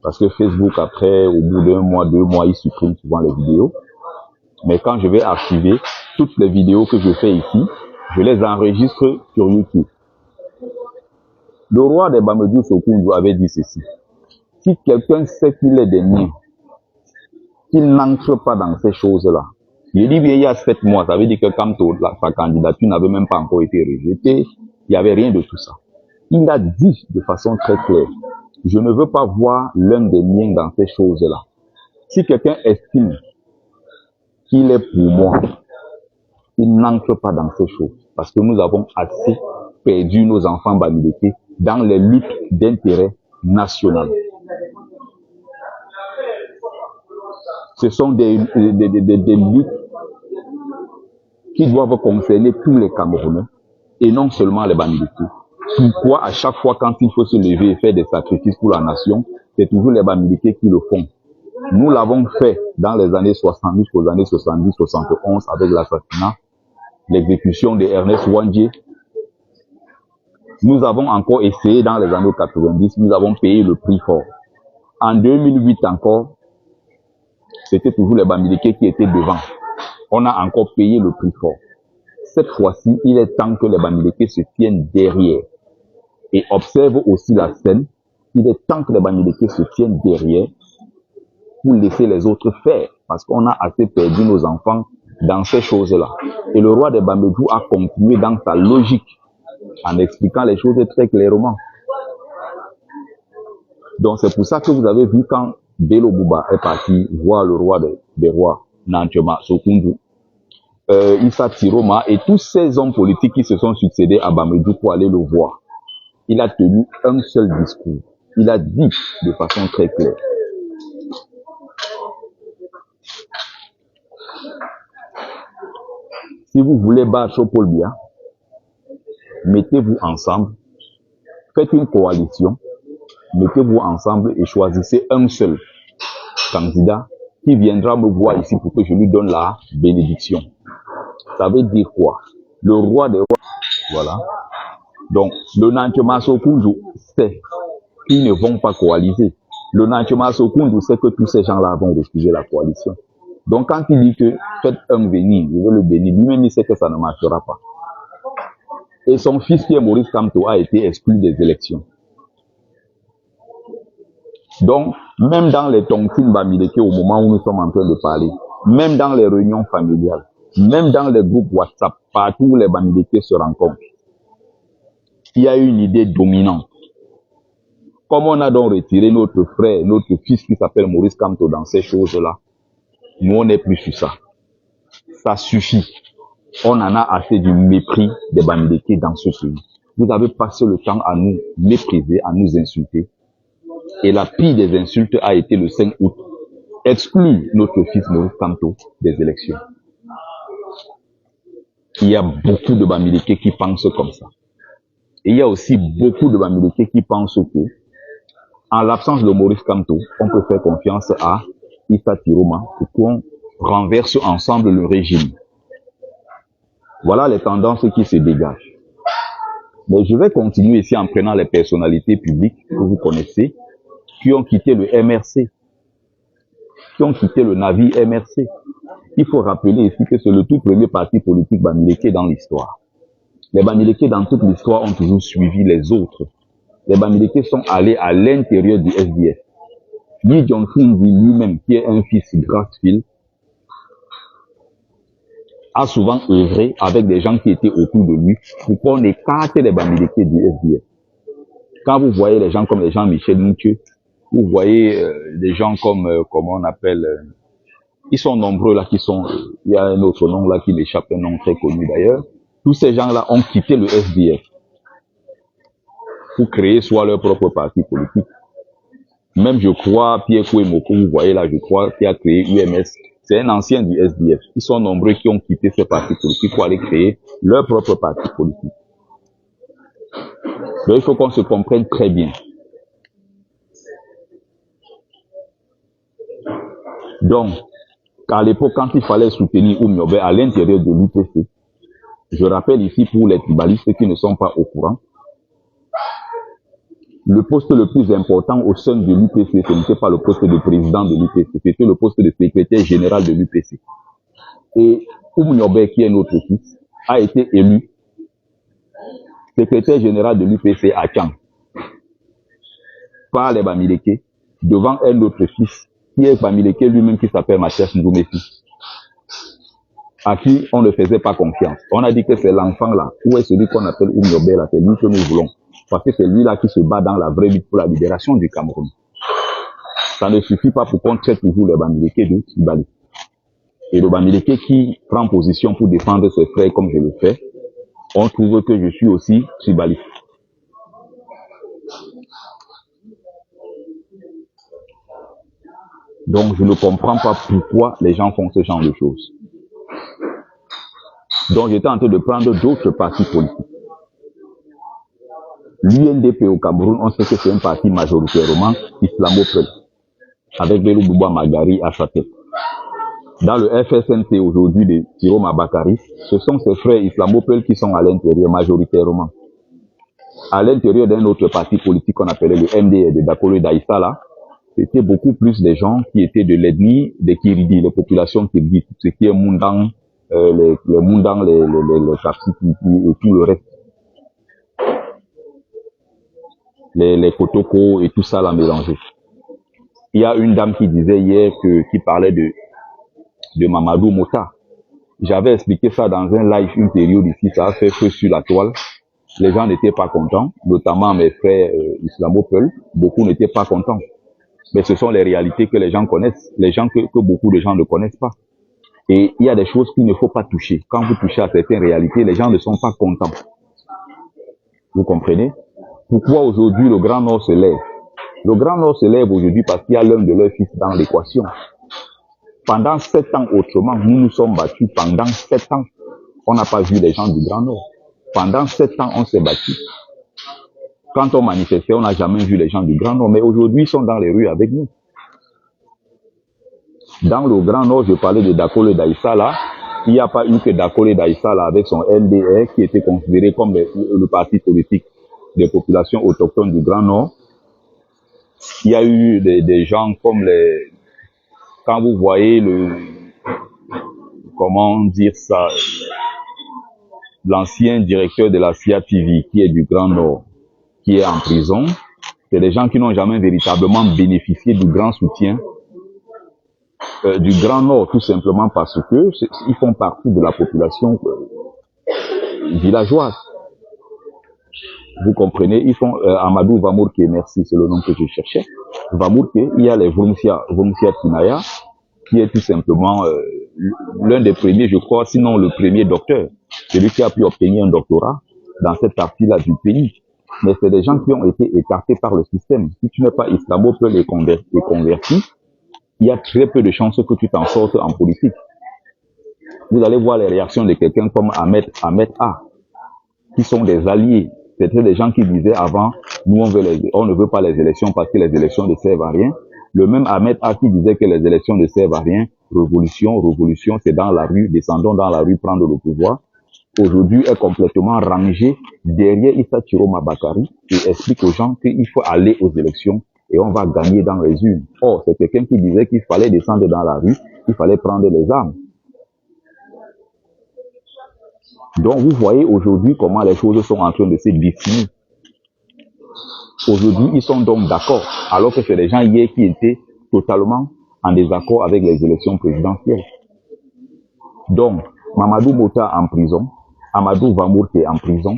Speaker 1: Parce que Facebook, après, au bout d'un mois, 2 mois, il supprime souvent les vidéos. Mais quand je vais archiver toutes les vidéos que je fais ici, je les enregistre sur YouTube. Le roi des Bamedou Sokoundou avait dit ceci. Si quelqu'un sait qu'il est des miens, qu'il n'entre pas dans ces choses-là. Je dis bien, il y a 7 mois, ça veut dire que quand sa candidature n'avait même pas encore été rejetée, il n'y avait rien de tout ça. Il a dit de façon très claire, je ne veux pas voir l'un des miens dans ces choses-là. Si quelqu'un estime qu'il est pour moi, il n'entre pas dans ces choses. Parce que nous avons assez perdu nos enfants bamileke dans les luttes d'intérêt national. Ce sont des luttes qui doivent concerner tous les Camerounais et non seulement les bamileke. Pourquoi à chaque fois quand il faut se lever et faire des sacrifices pour la nation, c'est toujours les bamileke qui le font. Nous l'avons fait dans les années 70 jusqu'aux années 70-71 avec l'assassinat, l'exécution de Ernest Ouandjé. Nous avons encore essayé dans les années 90, nous avons payé le prix fort. En 2008 encore, c'était toujours les bamileke qui étaient devant. On a encore payé le prix fort. Cette fois-ci, il est temps que les bamileke se tiennent derrière. Et observe aussi la scène. Il est temps que les bamileke se tiennent derrière pour laisser les autres faire. Parce qu'on a assez perdu nos enfants dans ces choses-là. Et le roi des Bamedou a continué dans sa logique en expliquant les choses très clairement. Donc c'est pour ça que vous avez vu quand Bello Bouba est parti voir le roi des rois, Nantchema Sokoundou, Issa Tiroma et tous ces hommes politiques qui se sont succédés à Bamedou pour aller le voir. Il a tenu un seul discours. Il a dit de façon très claire. Si vous voulez battre Paul Biya, mettez-vous ensemble, faites une coalition, mettez-vous ensemble et choisissez un seul candidat qui viendra me voir ici pour que je lui donne la bénédiction. Ça veut dire quoi? Le roi des rois, voilà. Donc, le Nantchema Sokoundou sait qu'ils ne vont pas coaliser. Le Nantchema Sokoundou sait que tous ces gens-là vont refuser la coalition. Donc, quand il dit que faites un béni, je veux le bénir, lui-même il sait que ça ne marchera pas. Et son fils qui est Maurice Kamto a été exclu des élections. Donc, même dans les tontines bamileke au moment où nous sommes en train de parler, même dans les réunions familiales, même dans les groupes WhatsApp, partout où les bamileke se rencontrent, il y a une idée dominante. Comme on a donc retiré notre frère, notre fils qui s'appelle Maurice Kamto dans ces choses-là, nous on n'est plus sur ça. Ça suffit. On en a assez du mépris des bamileke dans ce pays. Vous avez passé le temps à nous mépriser, à nous insulter. Et la pire des insultes a été le 5 août. Exclure notre fils Maurice Kamto des élections. Il y a beaucoup de bamileke qui pensent comme ça. Et il y a aussi beaucoup de bamileke qui pensent que, en l'absence de Maurice Kamto, on peut faire confiance à Issa Tiroma pour qu'on renverse ensemble le régime. Voilà les tendances qui se dégagent. Mais je vais continuer ici en prenant les personnalités publiques que vous connaissez, qui ont quitté le MRC, qui ont quitté le navire MRC. Il faut rappeler ici que c'est le tout premier parti politique bamileke dans l'histoire. Les bamileke dans toute l'histoire ont toujours suivi les autres. Les bamileke sont allés à l'intérieur du SDF. Lee Johnson lui-même, qui est un fils de Grassfield, a souvent œuvré avec des gens qui étaient autour de lui pour qu'on écarte les bamileke du SDF. Quand vous voyez les gens comme les Jean-Michel Moutieu, vous voyez des gens comme, comment on appelle, ils sont nombreux là qui sont, il y a un autre nom là qui m'échappe, un nom très connu d'ailleurs. Tous ces gens-là ont quitté le SDF pour créer soit leur propre parti politique. Même je crois, Pierre Kouemoko, vous voyez là, je crois, qui a créé UMS, c'est un ancien du SDF. Ils sont nombreux qui ont quitté ce parti politique pour aller créer leur propre parti politique. Donc il faut qu'on se comprenne très bien. Donc, à l'époque, quand il fallait soutenir Oumiobe à l'intérieur de l'UPC, je rappelle ici pour les tribalistes qui ne sont pas au courant, Le poste le plus important au sein de l'UPC, ce n'était pas le poste de président de l'UPC, c'était le poste de secrétaire général de l'UPC. Et Oumniobé, qui est notre fils, a été élu secrétaire général de l'UPC à Tchang par les Bamileke devant un autre fils qui est Bamileke lui-même qui s'appelle Mathias Ndoumessi, à qui on ne faisait pas confiance. On a dit que c'est l'enfant là, où est celui qu'on appelle Oumniobé là, c'est lui que nous voulons. Parce que c'est lui là qui se bat dans la vraie lutte pour la libération du Cameroun. Ça ne suffit pas pour qu'on traite toujours le Bamileke de Tibali. Et le Bamileke qui prend position pour défendre ses frères comme je le fais, on trouve que je suis aussi Tibali. Donc je ne comprends pas pourquoi les gens font ce genre de choses. Donc j'étais en train de prendre d'autres partis politiques. L'UNDP au Cameroun, on sait que c'est un parti majoritairement islamophile, avec Belou Bouba Magari à sa tête. Dans le FSNC aujourd'hui de Thiro Mabakari, ce sont ces frères islamophiles qui sont à l'intérieur majoritairement. À l'intérieur d'un autre parti politique qu'on appelait le MDR de Dakolo Daïssa là, c'était beaucoup plus des gens qui étaient de l'ethnie des Kiridi, les populations Kiridi, ce qui est Mundang, les Mundang, les Kapsiki et tout le reste. Les Kotoko et tout ça là mélangé. Il y a une dame qui disait hier qui parlait de Mamadou Mota. J'avais expliqué ça dans un live une période ici, ça a fait feu sur la toile. Les gens n'étaient pas contents, notamment mes frères islamophiles, beaucoup n'étaient pas contents. Mais ce sont les réalités que les gens connaissent, les gens que beaucoup de gens ne connaissent pas. Et il y a des choses qu'il ne faut pas toucher. Quand vous touchez à certaines réalités, les gens ne sont pas contents. Vous comprenez? Pourquoi aujourd'hui le Grand Nord se lève? Le Grand Nord se lève aujourd'hui parce qu'il y a l'un de leurs fils dans l'équation. Pendant 7 ans autrement, nous nous sommes battus. Pendant 7 ans, on n'a pas vu les gens du Grand Nord. Pendant 7 ans, on s'est battus. Quand on manifestait, on n'a jamais vu les gens du Grand Nord. Mais aujourd'hui, ils sont dans les rues avec nous. Dans le Grand Nord, je parlais de Dakolo Daïssa là. Il n'y a pas eu que Dakolo Daïssa là avec son LDR qui était considéré comme le parti politique des populations autochtones du Grand Nord. Il y a eu des gens comme quand vous voyez comment dire ça, l'ancien directeur de la CIA TV qui est du Grand Nord, qui est en prison, c'est des gens qui n'ont jamais véritablement bénéficié du grand soutien du Grand Nord, tout simplement parce que ils font partie de la population villageoise. Vous comprenez, ils font Amadou Vamourke, merci, c'est le nom que je cherchais. Vamourke, il y a les Vrumsia Tinaya, qui est tout simplement l'un des premiers, je crois, sinon le premier docteur, celui qui a pu obtenir un doctorat dans cette partie-là du pays. Mais c'est des gens qui ont été écartés par le système. Si tu n'es pas islamophile et converti, il y a très peu de chances que tu t'en sortes en politique. Vous allez voir les réactions de quelqu'un comme Ahmed A, qui sont des alliés. C'était des gens qui disaient avant, nous on ne veut pas les élections parce que les élections ne servent à rien. Le même Ahmed A qui disait que les élections ne servent à rien, révolution, c'est dans la rue, descendons dans la rue, prendre le pouvoir. Aujourd'hui est complètement rangé derrière Issa Thiro Mabakari et explique aux gens qu'il faut aller aux élections et on va gagner dans les urnes. Or, c'est quelqu'un qui disait qu'il fallait descendre dans la rue, il fallait prendre les armes. Donc, vous voyez aujourd'hui comment les choses sont en train de se dessiner. Aujourd'hui, ils sont donc d'accord, alors que c'est des gens hier qui étaient totalement en désaccord avec les élections présidentielles. Donc, Mamadou Mota en prison, Amadou Vamourke en prison,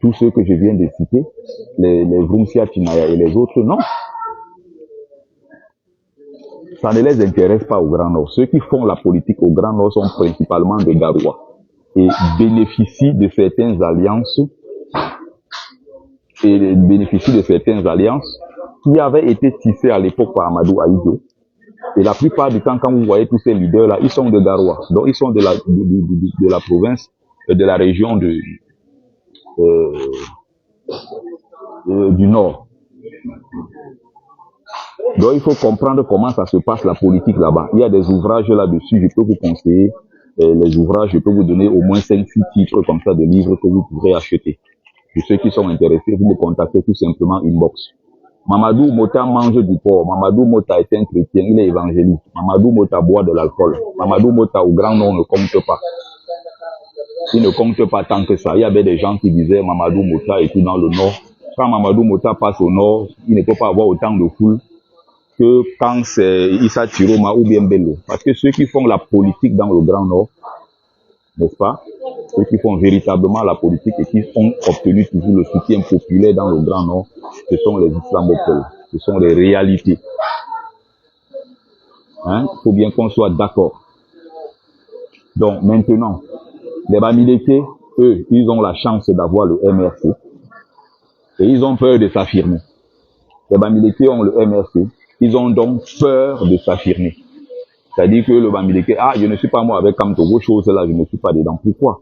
Speaker 1: tous ceux que je viens de citer, les Vrumsia Tinaya et les autres, non. Ça ne les intéresse pas au Grand Nord. Ceux qui font la politique au Grand Nord sont principalement des Garoua et bénéficient de certaines alliances qui avaient été tissées à l'époque par Amadou Aïdjo. Et la plupart du temps, quand vous voyez tous ces leaders-là, ils sont de Garoua. Donc, ils sont de la province, de la région du Nord. Donc, il faut comprendre comment ça se passe la politique là-bas. Il y a des ouvrages là-dessus, je peux vous conseiller les ouvrages, je peux vous donner au moins 5-6 titres comme ça de livres que vous pourrez acheter. Pour ceux qui sont intéressés, vous me contactez tout simplement inbox. Mamadou Mota mange du porc. Mamadou Mota est un chrétien, il est évangéliste. Mamadou Mota boit de l'alcool. Mamadou Mota au grand nom ne compte pas. Il ne compte pas tant que ça. Il y avait des gens qui disaient Mamadou Mota est tout dans le nord. Quand Mamadou Mota passe au nord, il ne peut pas avoir autant de foule que quand c'est Issa Tiroma ou bien Bello. Parce que ceux qui font la politique dans le Grand Nord, n'est-ce pas? Ceux qui font véritablement la politique et qui ont obtenu toujours le soutien populaire dans le Grand Nord, ce sont les islamophones. Ce sont les réalités. Hein? Il faut bien qu'on soit d'accord. Donc maintenant, les Bamileke, eux, ils ont la chance d'avoir le MRC et ils ont peur de s'affirmer. Les Bamileke ont le MRC, ils ont donc peur de s'affirmer. C'est-à-dire que le Bamileke, je ne suis pas moi avec Kamto, vos choses là, je ne suis pas dedans. Pourquoi?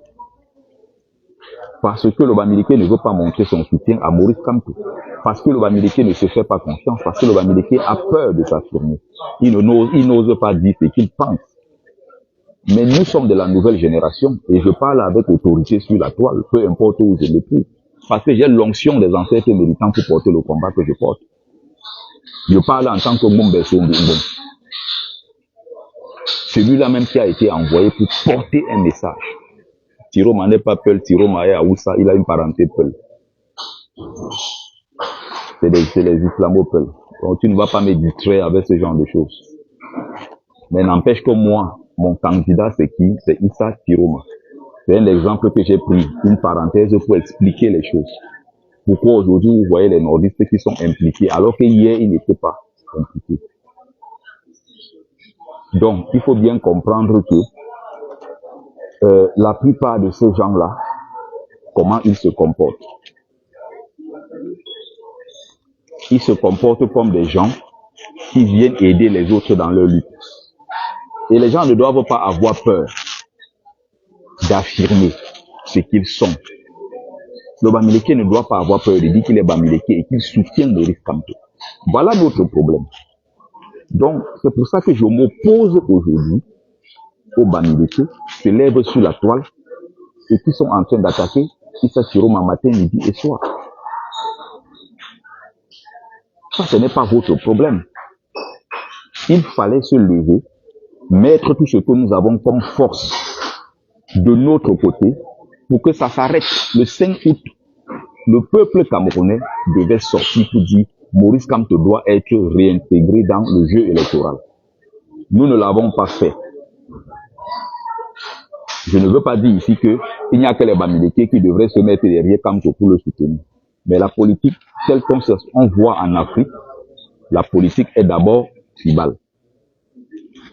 Speaker 1: Parce que le Bamileke ne veut pas montrer son soutien à Maurice Kamto. Parce que le Bamileke ne se fait pas confiance. Parce que le Bamileke a peur de s'affirmer. Il n'ose pas dire ce qu'il pense. Mais nous sommes de la nouvelle génération et je parle avec autorité sur la toile, peu importe où je me trouve. Parce que j'ai l'onction des ancêtres militants pour porter le combat que je porte. Je parle en tant que Mumbe Songoumbo. Celui-là même qui a été envoyé pour porter un message. Tiroma n'est pas Peul, Tiroma est Aoussa, il a une parenté Peul. C'est les islamo-Peul. Donc tu ne vas pas me distraire avec ce genre de choses. Mais n'empêche que moi, mon candidat c'est qui? C'est Issa Tiroma. C'est un exemple que j'ai pris, une parenthèse pour expliquer les choses. Pourquoi aujourd'hui vous voyez les nordistes qui sont impliqués alors qu'hier ils n'étaient pas impliqués. Donc il faut bien comprendre que la plupart de ces gens-là, comment ils se comportent? Ils se comportent comme des gens qui viennent aider les autres dans leur lutte. Et les gens ne doivent pas avoir peur d'affirmer ce qu'ils sont. Le Bamileke ne doit pas avoir peur de dire qu'il est Bamileke et qu'il soutient Maurice Kamto. Voilà notre problème. Donc, c'est pour ça que je m'oppose aujourd'hui aux Bamileke qui se lèvent sur la toile et qui sont en train d'attaquer Issa Tiroma matin, midi et soir. Ça, ce n'est pas votre problème. Il fallait se lever, mettre tout ce que nous avons comme force de notre côté pour que ça s'arrête. Le 5 août, le peuple camerounais devait sortir pour dire Maurice Kamto doit être réintégré dans le jeu électoral. Nous ne l'avons pas fait. Je ne veux pas dire ici qu'il n'y a que les Bamileke qui devraient se mettre derrière Kamto pour le soutenir. Mais la politique, telle qu'on voit en Afrique, la politique est d'abord tribale.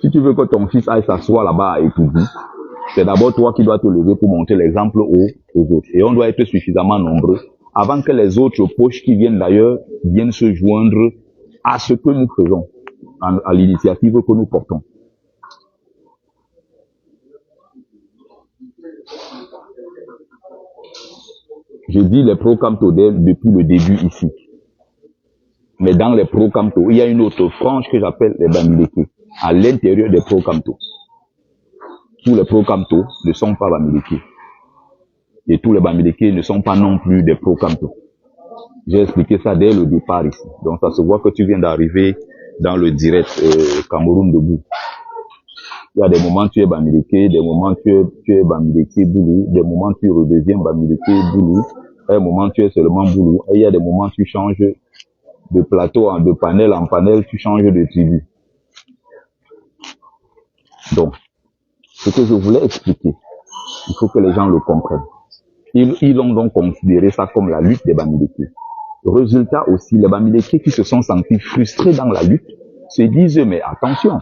Speaker 1: Si tu veux que ton fils aille s'asseoir là-bas à étudier, c'est d'abord toi qui dois te lever pour montrer l'exemple aux autres. Et on doit être suffisamment nombreux avant que les autres poches qui viennent d'ailleurs viennent se joindre à ce que nous faisons, à l'initiative que nous portons. Je dis les pro-Kamto depuis le début ici. Mais dans les pro-Kamto, il y a une autre frange que j'appelle les Bamileke, à l'intérieur des pro-Kamto. Tous les pro-Kamto ne sont pas Bamileke. Et tous les Bamileke ne sont pas non plus des pro-Kamto. J'ai expliqué ça dès le départ ici. Donc ça se voit que tu viens d'arriver dans le direct Cameroun debout. Il y a des moments tu es Bamileke, des moments tu es Bamileke Boulou, des moments tu redeviens Bamileke Boulou, à un moment tu es seulement Boulou, et il y a des moments tu changes de plateau, de panel en panel, tu changes de tribu. Donc, ce que je voulais expliquer, il faut que les gens le comprennent. Ils ont donc considéré ça comme la lutte des Bamileke. Résultat aussi, les Bamileke qui se sont sentis frustrés dans la lutte se disent, mais attention,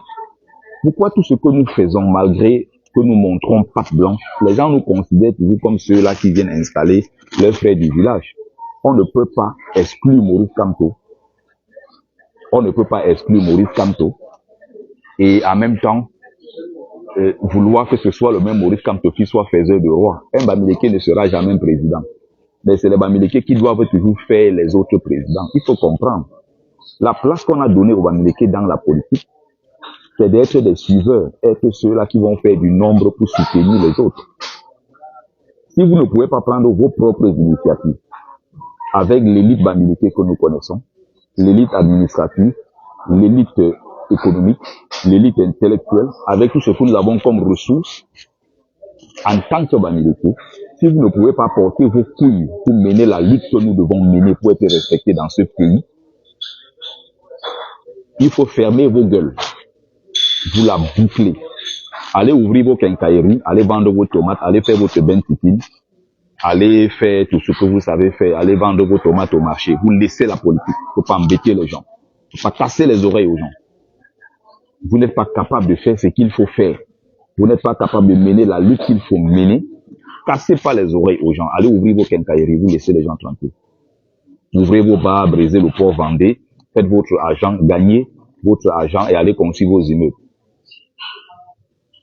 Speaker 1: pourquoi tout ce que nous faisons, malgré que nous montrons patte blanche, les gens nous considèrent toujours comme ceux-là qui viennent installer leurs frères du village. On ne peut pas exclure Maurice Kamto. On ne peut pas exclure Maurice Kamto et en même temps vouloir que ce soit le même Maurice Kamto qui soit faiseur de roi. Un Bamileke ne sera jamais président. Mais c'est les Bamileke qui doivent toujours faire les autres présidents. Il faut comprendre. La place qu'on a donnée aux Bamileke dans la politique, c'est d'être des suiveurs, être ceux-là qui vont faire du nombre pour soutenir les autres. Si vous ne pouvez pas prendre vos propres initiatives, avec l'élite bamileke que nous connaissons, l'élite administrative, l'élite économique, l'élite intellectuelle, avec tout ce que nous avons comme ressources, en tant que bamileke, si vous ne pouvez pas porter vos couilles pour mener la lutte que nous devons mener pour être respectés dans ce pays, il faut fermer vos gueules. Vous la bouclez. Allez ouvrir vos quincailleries, allez vendre vos tomates, allez faire votre bentitine, allez faire tout ce que vous savez faire, allez vendre vos tomates au marché. Vous laissez la politique. Il ne faut pas embêter les gens. Il ne faut pas casser les oreilles aux gens. Vous n'êtes pas capable de faire ce qu'il faut faire. Vous n'êtes pas capable de mener la lutte qu'il faut mener. Cassez pas les oreilles aux gens. Allez ouvrir vos quincailleries, vous laissez les gens tranquilles. Ouvrez vos bars, brisez le port, vendez, faites votre argent, gagnez votre argent et allez construire vos immeubles.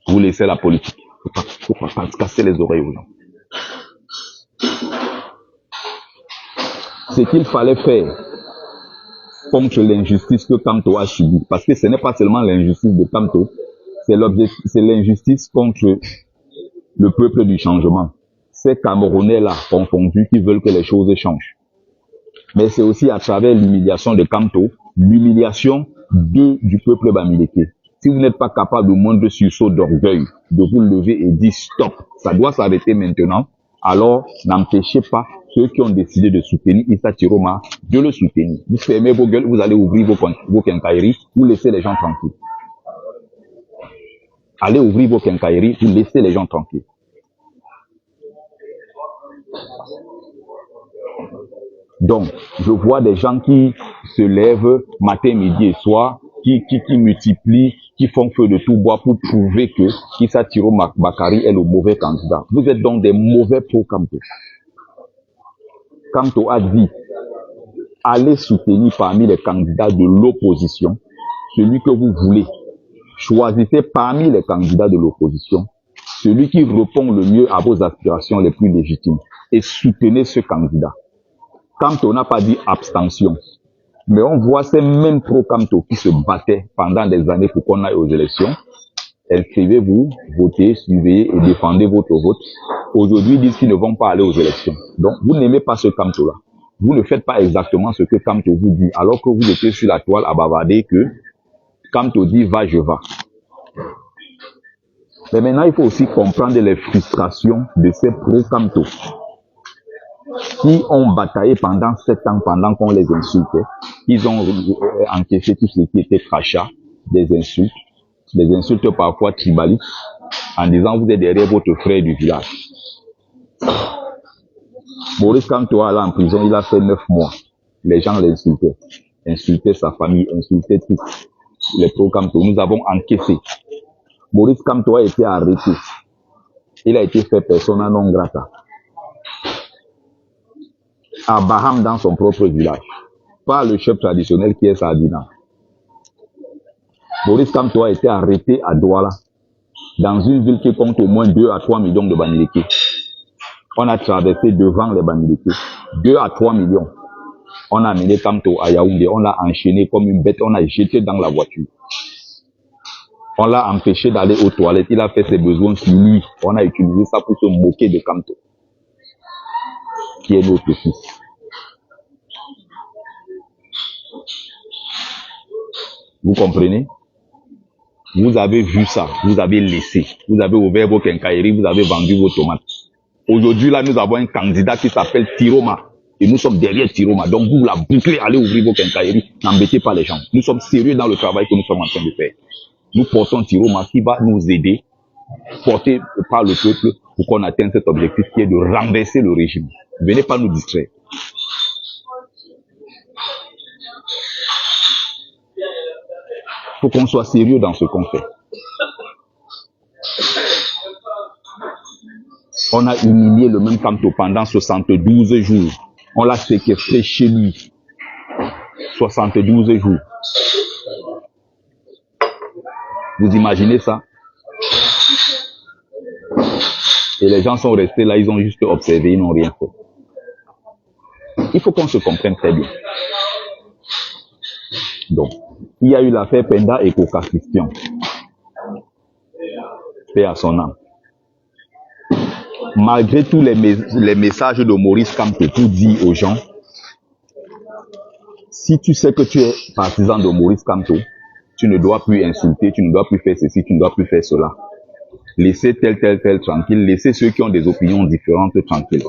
Speaker 1: Vous laissez la politique. Faut pas casser les oreilles aux gens. Ce qu'il fallait faire contre l'injustice que Kamto a subie, parce que ce n'est pas seulement l'injustice de Kamto, c'est l'injustice contre le peuple du changement. Ces Camerounais-là confondus qui veulent que les choses changent. Mais c'est aussi à travers l'humiliation de Kamto, l'humiliation du peuple bamileke. Si vous n'êtes pas capable de moindre sursaut d'orgueil, de vous lever et dire stop, ça doit s'arrêter maintenant, alors n'empêchez pas ceux qui ont décidé de soutenir Issa Tiroma de le soutenir. Vous fermez vos gueules, vous allez ouvrir vos quincailleries, vous laissez les gens tranquilles. Allez ouvrir vos quincailleries, vous laissez les gens tranquilles. Donc, je vois des gens qui se lèvent matin, midi et soir, qui multiplient, qui font feu de tout bois pour prouver que Issa Tiroma Bakari est le mauvais candidat. Vous êtes donc des mauvais pro Kamto. Kamto a dit, allez soutenir parmi les candidats de l'opposition celui que vous voulez. Choisissez parmi les candidats de l'opposition celui qui répond le mieux à vos aspirations les plus légitimes et soutenez ce candidat. Kamto n'a pas dit abstention, mais on voit ces mêmes pro-Kamto qui se battaient pendant des années pour qu'on aille aux élections. Inscrivez-vous, votez, suivez et défendez votre vote. Aujourd'hui, ils disent qu'ils ne vont pas aller aux élections. Donc, vous n'aimez pas ce Kamto-là. Vous ne faites pas exactement ce que Kamto vous dit, alors que vous étiez sur la toile à bavarder que Kamto dit va, je vais. Mais maintenant, il faut aussi comprendre les frustrations de ces pro-Kamto qui ont bataillé pendant 7 ans, pendant qu'on les insultait. Ils ont encaissé tout ce qui était crachat, des insultes parfois tribalistes, en disant vous êtes derrière votre frère du village. Maurice Kamto là en prison, il a fait 9 mois. Les gens l'insultaient. Insultaient sa famille, insultaient tous les pro-Kamto. Nous avons encaissé. Maurice Kamto a été arrêté. Il a été fait persona non grata. À Baham dans son propre village. Par le chef traditionnel qui est Sardina. Maurice Kamto a été arrêté à Douala. Dans une ville qui compte au moins 2 à 3 millions de Bamileke. On a traversé devant les Bamileke. 2 à 3 millions. On a amené Kamto à Yaoundé. On l'a enchaîné comme une bête. On l'a jeté dans la voiture. On l'a empêché d'aller aux toilettes. Il a fait ses besoins sur lui. On a utilisé ça pour se moquer de Kamto, qui est notre fils. Vous comprenez? Vous avez vu ça, vous avez laissé, vous avez ouvert vos quincailleries, vous avez vendu vos tomates. Aujourd'hui, là, nous avons un candidat qui s'appelle Tiroma. Et nous sommes derrière Tiroma. Donc, vous la bouclez, allez ouvrir vos quincailleries. N'embêtez pas les gens. Nous sommes sérieux dans le travail que nous sommes en train de faire. Nous portons Tiroma qui va nous aider, porté par le peuple, pour qu'on atteigne cet objectif qui est de renverser le régime. Venez pas nous distraire. Il faut qu'on soit sérieux dans ce qu'on fait. On a humilié le même Kamto pendant 72 jours. On l'a séquestré chez lui. 72 jours. Vous imaginez ça? Et les gens sont restés là, ils ont juste observé, ils n'ont rien fait. Il faut qu'on se comprenne très bien. Donc, il y a eu l'affaire Penda et Coca Christian. Paix à son âme. Malgré tous les messages de Maurice Kamto pour dire aux gens Si tu sais que tu es partisan de Maurice Kamto, tu ne dois plus insulter, tu ne dois plus faire ceci, tu ne dois plus faire cela. Laissez tel tranquille, laissez ceux qui ont des opinions différentes tranquilles.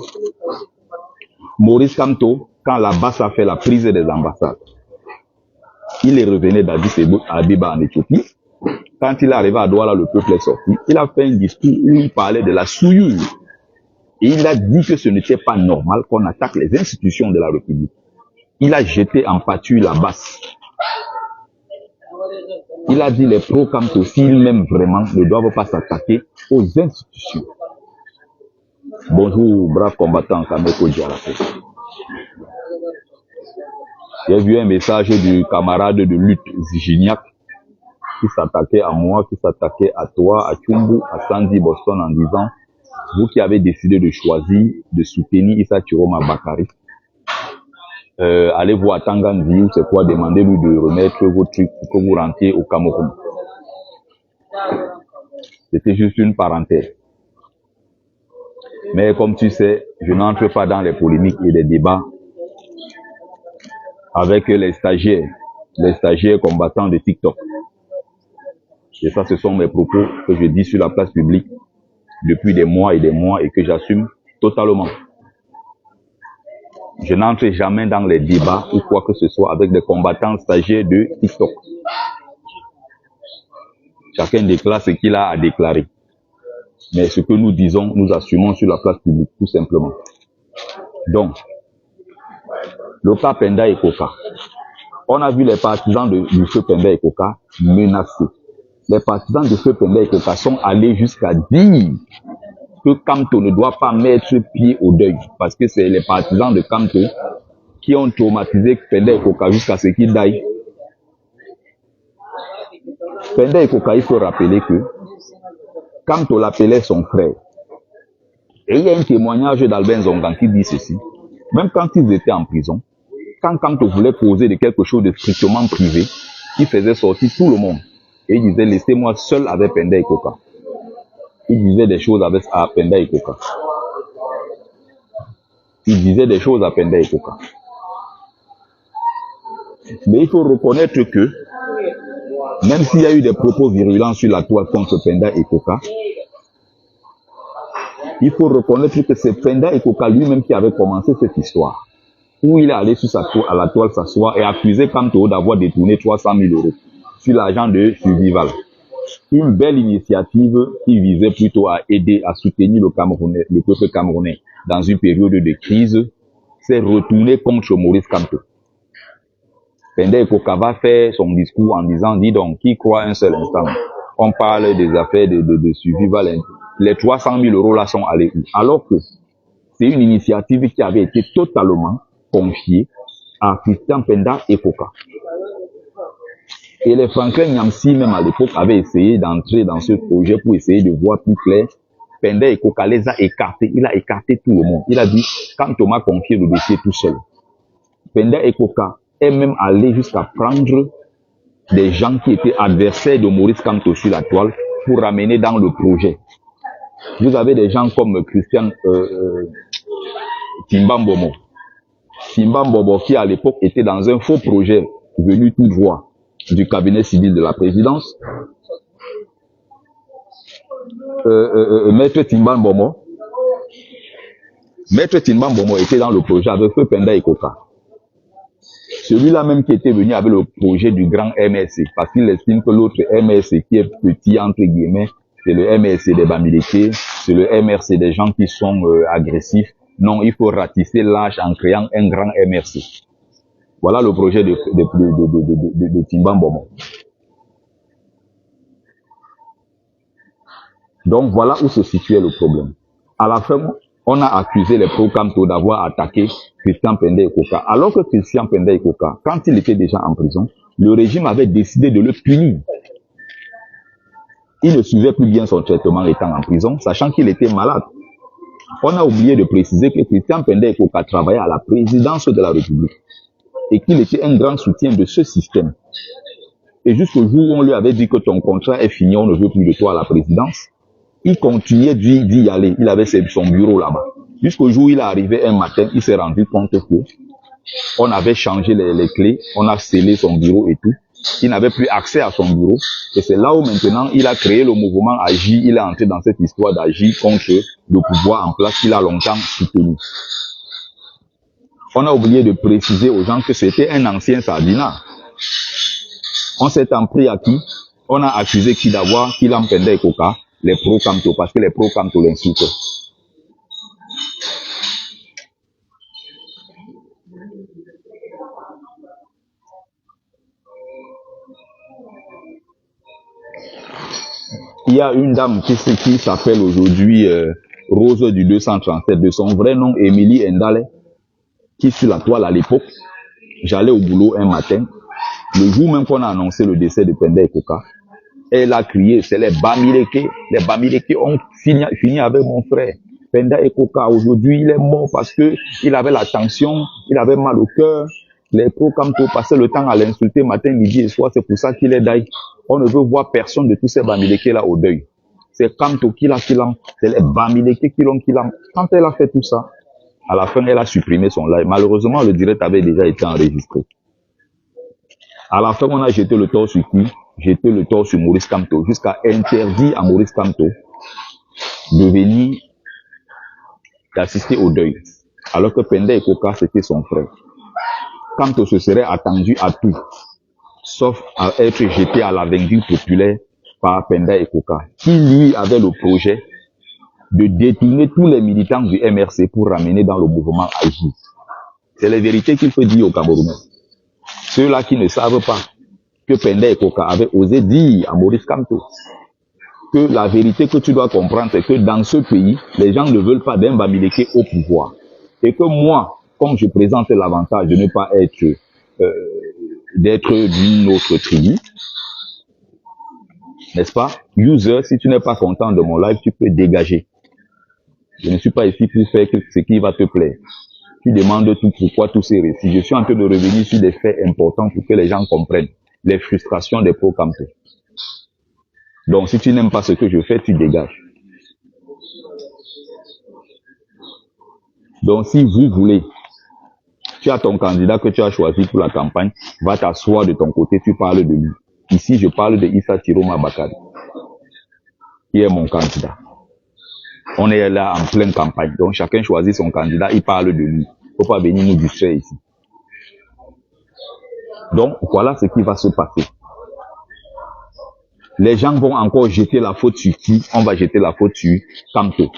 Speaker 1: Maurice Kamto, quand la BAS a fait la prise des ambassades, il est revenu d'Addis Abeba en Éthiopie. Quand il est arrivé à Douala, le peuple est sorti. Il a fait un discours où il parlait de la souillure. Et il a dit que ce n'était pas normal qu'on attaque les institutions de la République. Il a jeté en pâture la BAS. Il a dit les pro-Kamto, s'ils m'aiment vraiment, ne doivent pas s'attaquer aux institutions. Bonjour, brave combattant Kameko Diarafé. J'ai vu un message du camarade de lutte Zigignac qui s'attaquait à moi, qui s'attaquait à toi, à Tchumbu, à Sandy Boston en disant vous qui avez décidé de choisir de soutenir Issa Chiroma Bakari, allez voir Tanganzi ou c'est quoi, demandez-lui de remettre vos trucs pour que vous rentriez au Cameroun. C'était juste une parenthèse. Mais comme tu sais, je n'entre pas dans les polémiques et les débats avec les stagiaires combattants de TikTok. Et ça, ce sont mes propos que je dis sur la place publique depuis des mois et que j'assume totalement. Je n'entre jamais dans les débats ou quoi que ce soit avec des combattants stagiaires de TikTok. Chacun déclare ce qu'il a à déclarer. Mais ce que nous disons, nous assumons sur la place publique, tout simplement. Donc, le cas Penda et Koka. On a vu les partisans du feu Penda et Koka menacés. Les partisans du feu Penda et Koka sont allés jusqu'à dire que Kamto ne doit pas mettre pied au deuil. Parce que c'est les partisans de Kamto qui ont traumatisé Penda et Koka jusqu'à ce qu'il aille. Penda et Koka, il faut rappeler que Kamto l'appelait son frère. Et il y a un témoignage d'Alben Zongan qui dit ceci. Même quand ils étaient en prison, quand Kamto voulait causer de quelque chose de strictement privé, il faisait sortir tout le monde. Et il disait, laissez-moi seul avec Penda et Koka. Il disait des choses avec Penda et Koka. Il disait des choses à Penda et Koka. Mais il faut reconnaître que, même s'il y a eu des propos virulents sur la toile contre Penda et Koka, il faut reconnaître que c'est Penda et Koka lui-même qui avait commencé cette histoire. Où il est allé sur à la toile s'asseoir et accusé Kamto d'avoir détourné 300 000 € sur l'argent de Survival. Une belle initiative qui visait plutôt à aider, à soutenir le peuple camerounais dans une période de crise, s'est retourné contre Maurice Kamto. Penda et Koka va faire son discours en disant, dis donc, qui croit un seul instant? On parle des affaires de Survival. Les 300 000 € là sont allés où? Alors que c'est une initiative qui avait été totalement confiée à Christian Penda et Koka. Et les Franklin Nyamsi, même à l'époque, avaient essayé d'entrer dans ce projet pour essayer de voir plus clair. Penda et Koka les a écartés. Il a écarté tout le monde. Il a dit, quand on m'a confié le dossier tout seul, Penda et Koka est même allé jusqu'à prendre des gens qui étaient adversaires de Maurice Kamto sur la toile pour ramener dans le projet. Vous avez des gens comme Christian Timbambomo. Timbambomo qui à l'époque était dans un faux projet venu tout droit du cabinet civil de la présidence. Maître Timbambomo était dans le projet avec Feu Penda et Koka. Celui-là même qui était venu avec le projet du grand MRC, parce qu'il estime que l'autre MRC qui est petit entre guillemets, c'est le MRC des Bamileke, c'est le MRC des gens qui sont agressifs. Non, il faut ratisser l'âge en créant un grand MRC. Voilà le projet de Timbambomo. Donc voilà où se situait le problème. À la fin, on a accusé les pro-Kamto d'avoir attaqué Christian Penda et Koka. Alors que Christian Penda et Koka, quand il était déjà en prison, le régime avait décidé de le punir. Il ne suivait plus bien son traitement étant en prison, sachant qu'il était malade. On a oublié de préciser que Christian Penda et Koka travaillaient à la présidence de la République et qu'il était un grand soutien de ce système. Et jusqu'au jour où on lui avait dit que ton contrat est fini, on ne veut plus de toi à la présidence, il continuait d'y aller. Il avait son bureau là-bas. Jusqu'au jour où il est arrivé un matin, il s'est rendu compte que On avait changé les clés, on a scellé son bureau et tout. Il n'avait plus accès à son bureau. Et c'est là où maintenant il a créé le mouvement Agi. Il est entré dans cette histoire d'Agi contre le pouvoir en place qu'il a longtemps soutenu. On a oublié de préciser aux gens que c'était un ancien Sardinat. On s'est en pris à qui? On a accusé qui d'avoir qu'il empendait Koka, les pro-Kamto, parce que les pro-Kamto l'insultaient. Il y a une dame qui s'appelle aujourd'hui Rose du 237, de son vrai nom Émilie Endale, qui sur la toile à l'époque, j'allais au boulot un matin, le jour même qu'on a annoncé le décès de Penda Ekoka, elle a crié, c'est les Bamileke ont fini avec mon frère. Penda Ekoka, aujourd'hui, il est mort parce que il avait la tension, il avait mal au cœur. Les pro-Kamto passaient le temps à l'insulter matin, midi et soir, c'est pour ça qu'il est d'ailleurs. On ne veut voir personne de tous ces Bamileke là au deuil. C'est Kamto qui l'a, c'est les Bamileke qui l'ont. Quand elle a fait tout ça, à la fin, elle a supprimé son live. Malheureusement, le direct avait déjà été enregistré. À la fin, on a jeté le tort sur qui? Jeté le tort sur Maurice Kamto, jusqu'à interdire à Maurice Kamto de venir d'assister au deuil. Alors que Penda Ekoka, c'était son frère. Kamto se serait attendu à tout, sauf à être jeté à la vindicte populaire par Penda Ekoka, qui lui avait le projet de détourner tous les militants du MRC pour ramener dans le mouvement Agi. C'est la vérité qu'il faut dire aux Camerounais. Ceux-là qui ne savent pas que Penda Ekoka avait osé dire à Maurice Kamto que la vérité que tu dois comprendre, c'est que dans ce pays, les gens ne veulent pas d'un Bamileke au pouvoir. Et que moi, comme je présente l'avantage de ne pas être, d'être d'une autre tribu, n'est-ce pas? User, si tu n'es pas content de mon live, tu peux dégager. Je ne suis pas ici pour faire ce qui va te plaire. Tu demandes tout, pourquoi tous ces récits. Je suis en train de revenir sur des faits importants pour que les gens comprennent les frustrations des pro-Kamto. Donc, si tu n'aimes pas ce que je fais, tu dégages. Donc, si vous voulez, tu as ton candidat que tu as choisi pour la campagne, va t'asseoir de ton côté, tu parles de lui. Ici, je parle de Issa Tiroma Bakari, qui est mon candidat. On est là en pleine campagne. Donc, chacun choisit son candidat, il parle de lui. Il ne faut pas venir nous distraire ici. Donc, voilà ce qui va se passer. Les gens vont encore jeter la faute sur qui? On va jeter la faute sur Kamto.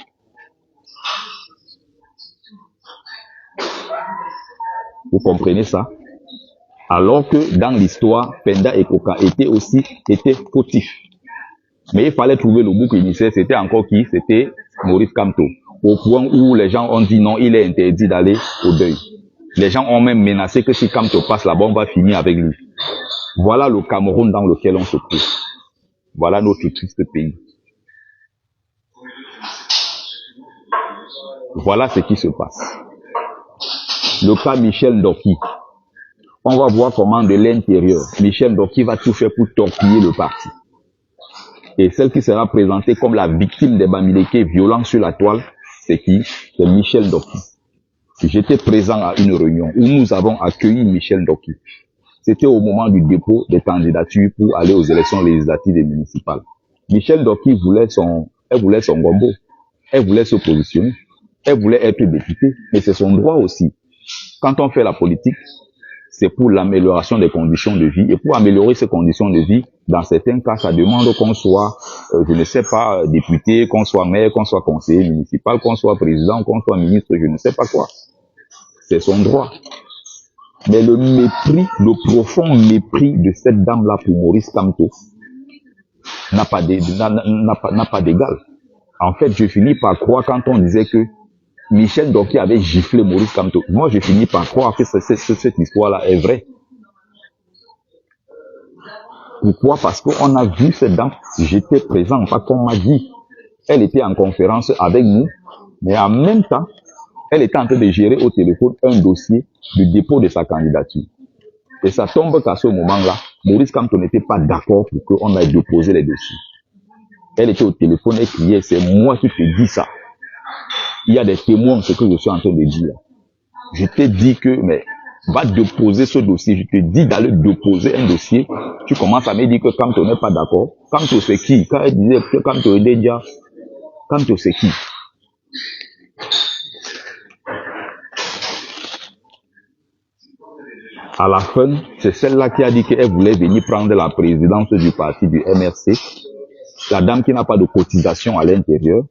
Speaker 1: Vous comprenez ça? Alors que dans l'histoire, Penda Ekoka était fautif. Mais il fallait trouver le bouc émissaire. C'était encore qui? C'était Maurice Kamto. Au point où les gens ont dit non, il est interdit d'aller au deuil. Les gens ont même menacé que si Kamto passe là-bas, on va finir avec lui. Voilà le Cameroun dans lequel on se trouve. Voilà notre triste pays. Voilà ce qui se passe. Le cas Michel Ndoki. On va voir comment de l'intérieur, Michel Ndoki va tout faire pour torpiller le parti. Et celle qui sera présentée comme la victime des Bamileke violents sur la toile, c'est qui? C'est Michel Ndoki. J'étais présent à une réunion où nous avons accueilli Michel Ndoki. C'était au moment du dépôt des candidatures pour aller aux élections législatives et municipales. Michel Ndoki voulait son gombo. Elle voulait se positionner. Elle voulait être députée. Mais c'est son droit aussi. Quand on fait la politique, c'est pour l'amélioration des conditions de vie. Et pour améliorer ces conditions de vie, dans certains cas, ça demande qu'on soit, je ne sais pas, député, qu'on soit maire, qu'on soit conseiller municipal, qu'on soit président, qu'on soit ministre, je ne sais pas quoi. C'est son droit. Mais le mépris, le profond mépris de cette dame-là pour Maurice Kamto n'a pas d'égal. En fait, je finis par croire quand on disait que Michel Ndoki avait giflé Maurice Kamto. Moi, je finis par croire que cette histoire-là est vraie. Pourquoi? Parce qu'on a vu cette dame, j'étais présent, pas qu'on m'a dit. Elle était en conférence avec nous, mais en même temps, elle était en train de gérer au téléphone un dossier de dépôt de sa candidature. Et ça tombe qu'à ce moment-là, Maurice Kamto n'était pas d'accord pour qu'on aille déposer les dossiers. Elle était au téléphone, elle criait, c'est moi qui te dis ça. Il y a des témoins de ce que je suis en train de dire. Je t'ai dit que, mais Va déposer ce dossier. Je te dis d'aller déposer un dossier. Tu commences à me dire que Kamto n'est pas d'accord. Kamto c'est qui? Quand elle disait que Kamto est déjà, Kamto c'est qui? À la fin, c'est celle-là qui a dit qu'elle voulait venir prendre la présidence du parti du MRC. La dame qui n'a pas de cotisation à l'intérieur.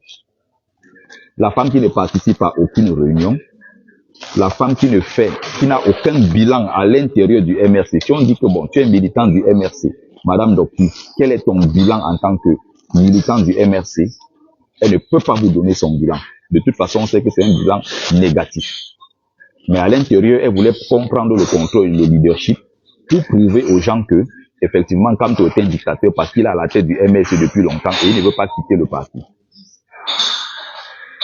Speaker 1: La femme qui ne participe à aucune réunion. La femme qui n'a aucun bilan à l'intérieur du MRC. Si on dit que bon, tu es militant du MRC, Madame Dokti, quel est ton bilan en tant que militant du MRC? Elle ne peut pas vous donner son bilan. De toute façon, on sait que c'est un bilan négatif. Mais à l'intérieur, elle voulait comprendre le contrôle et le leadership pour prouver aux gens que, effectivement, Kamto est un dictateur parce qu'il a la tête du MRC depuis longtemps et il ne veut pas quitter le parti.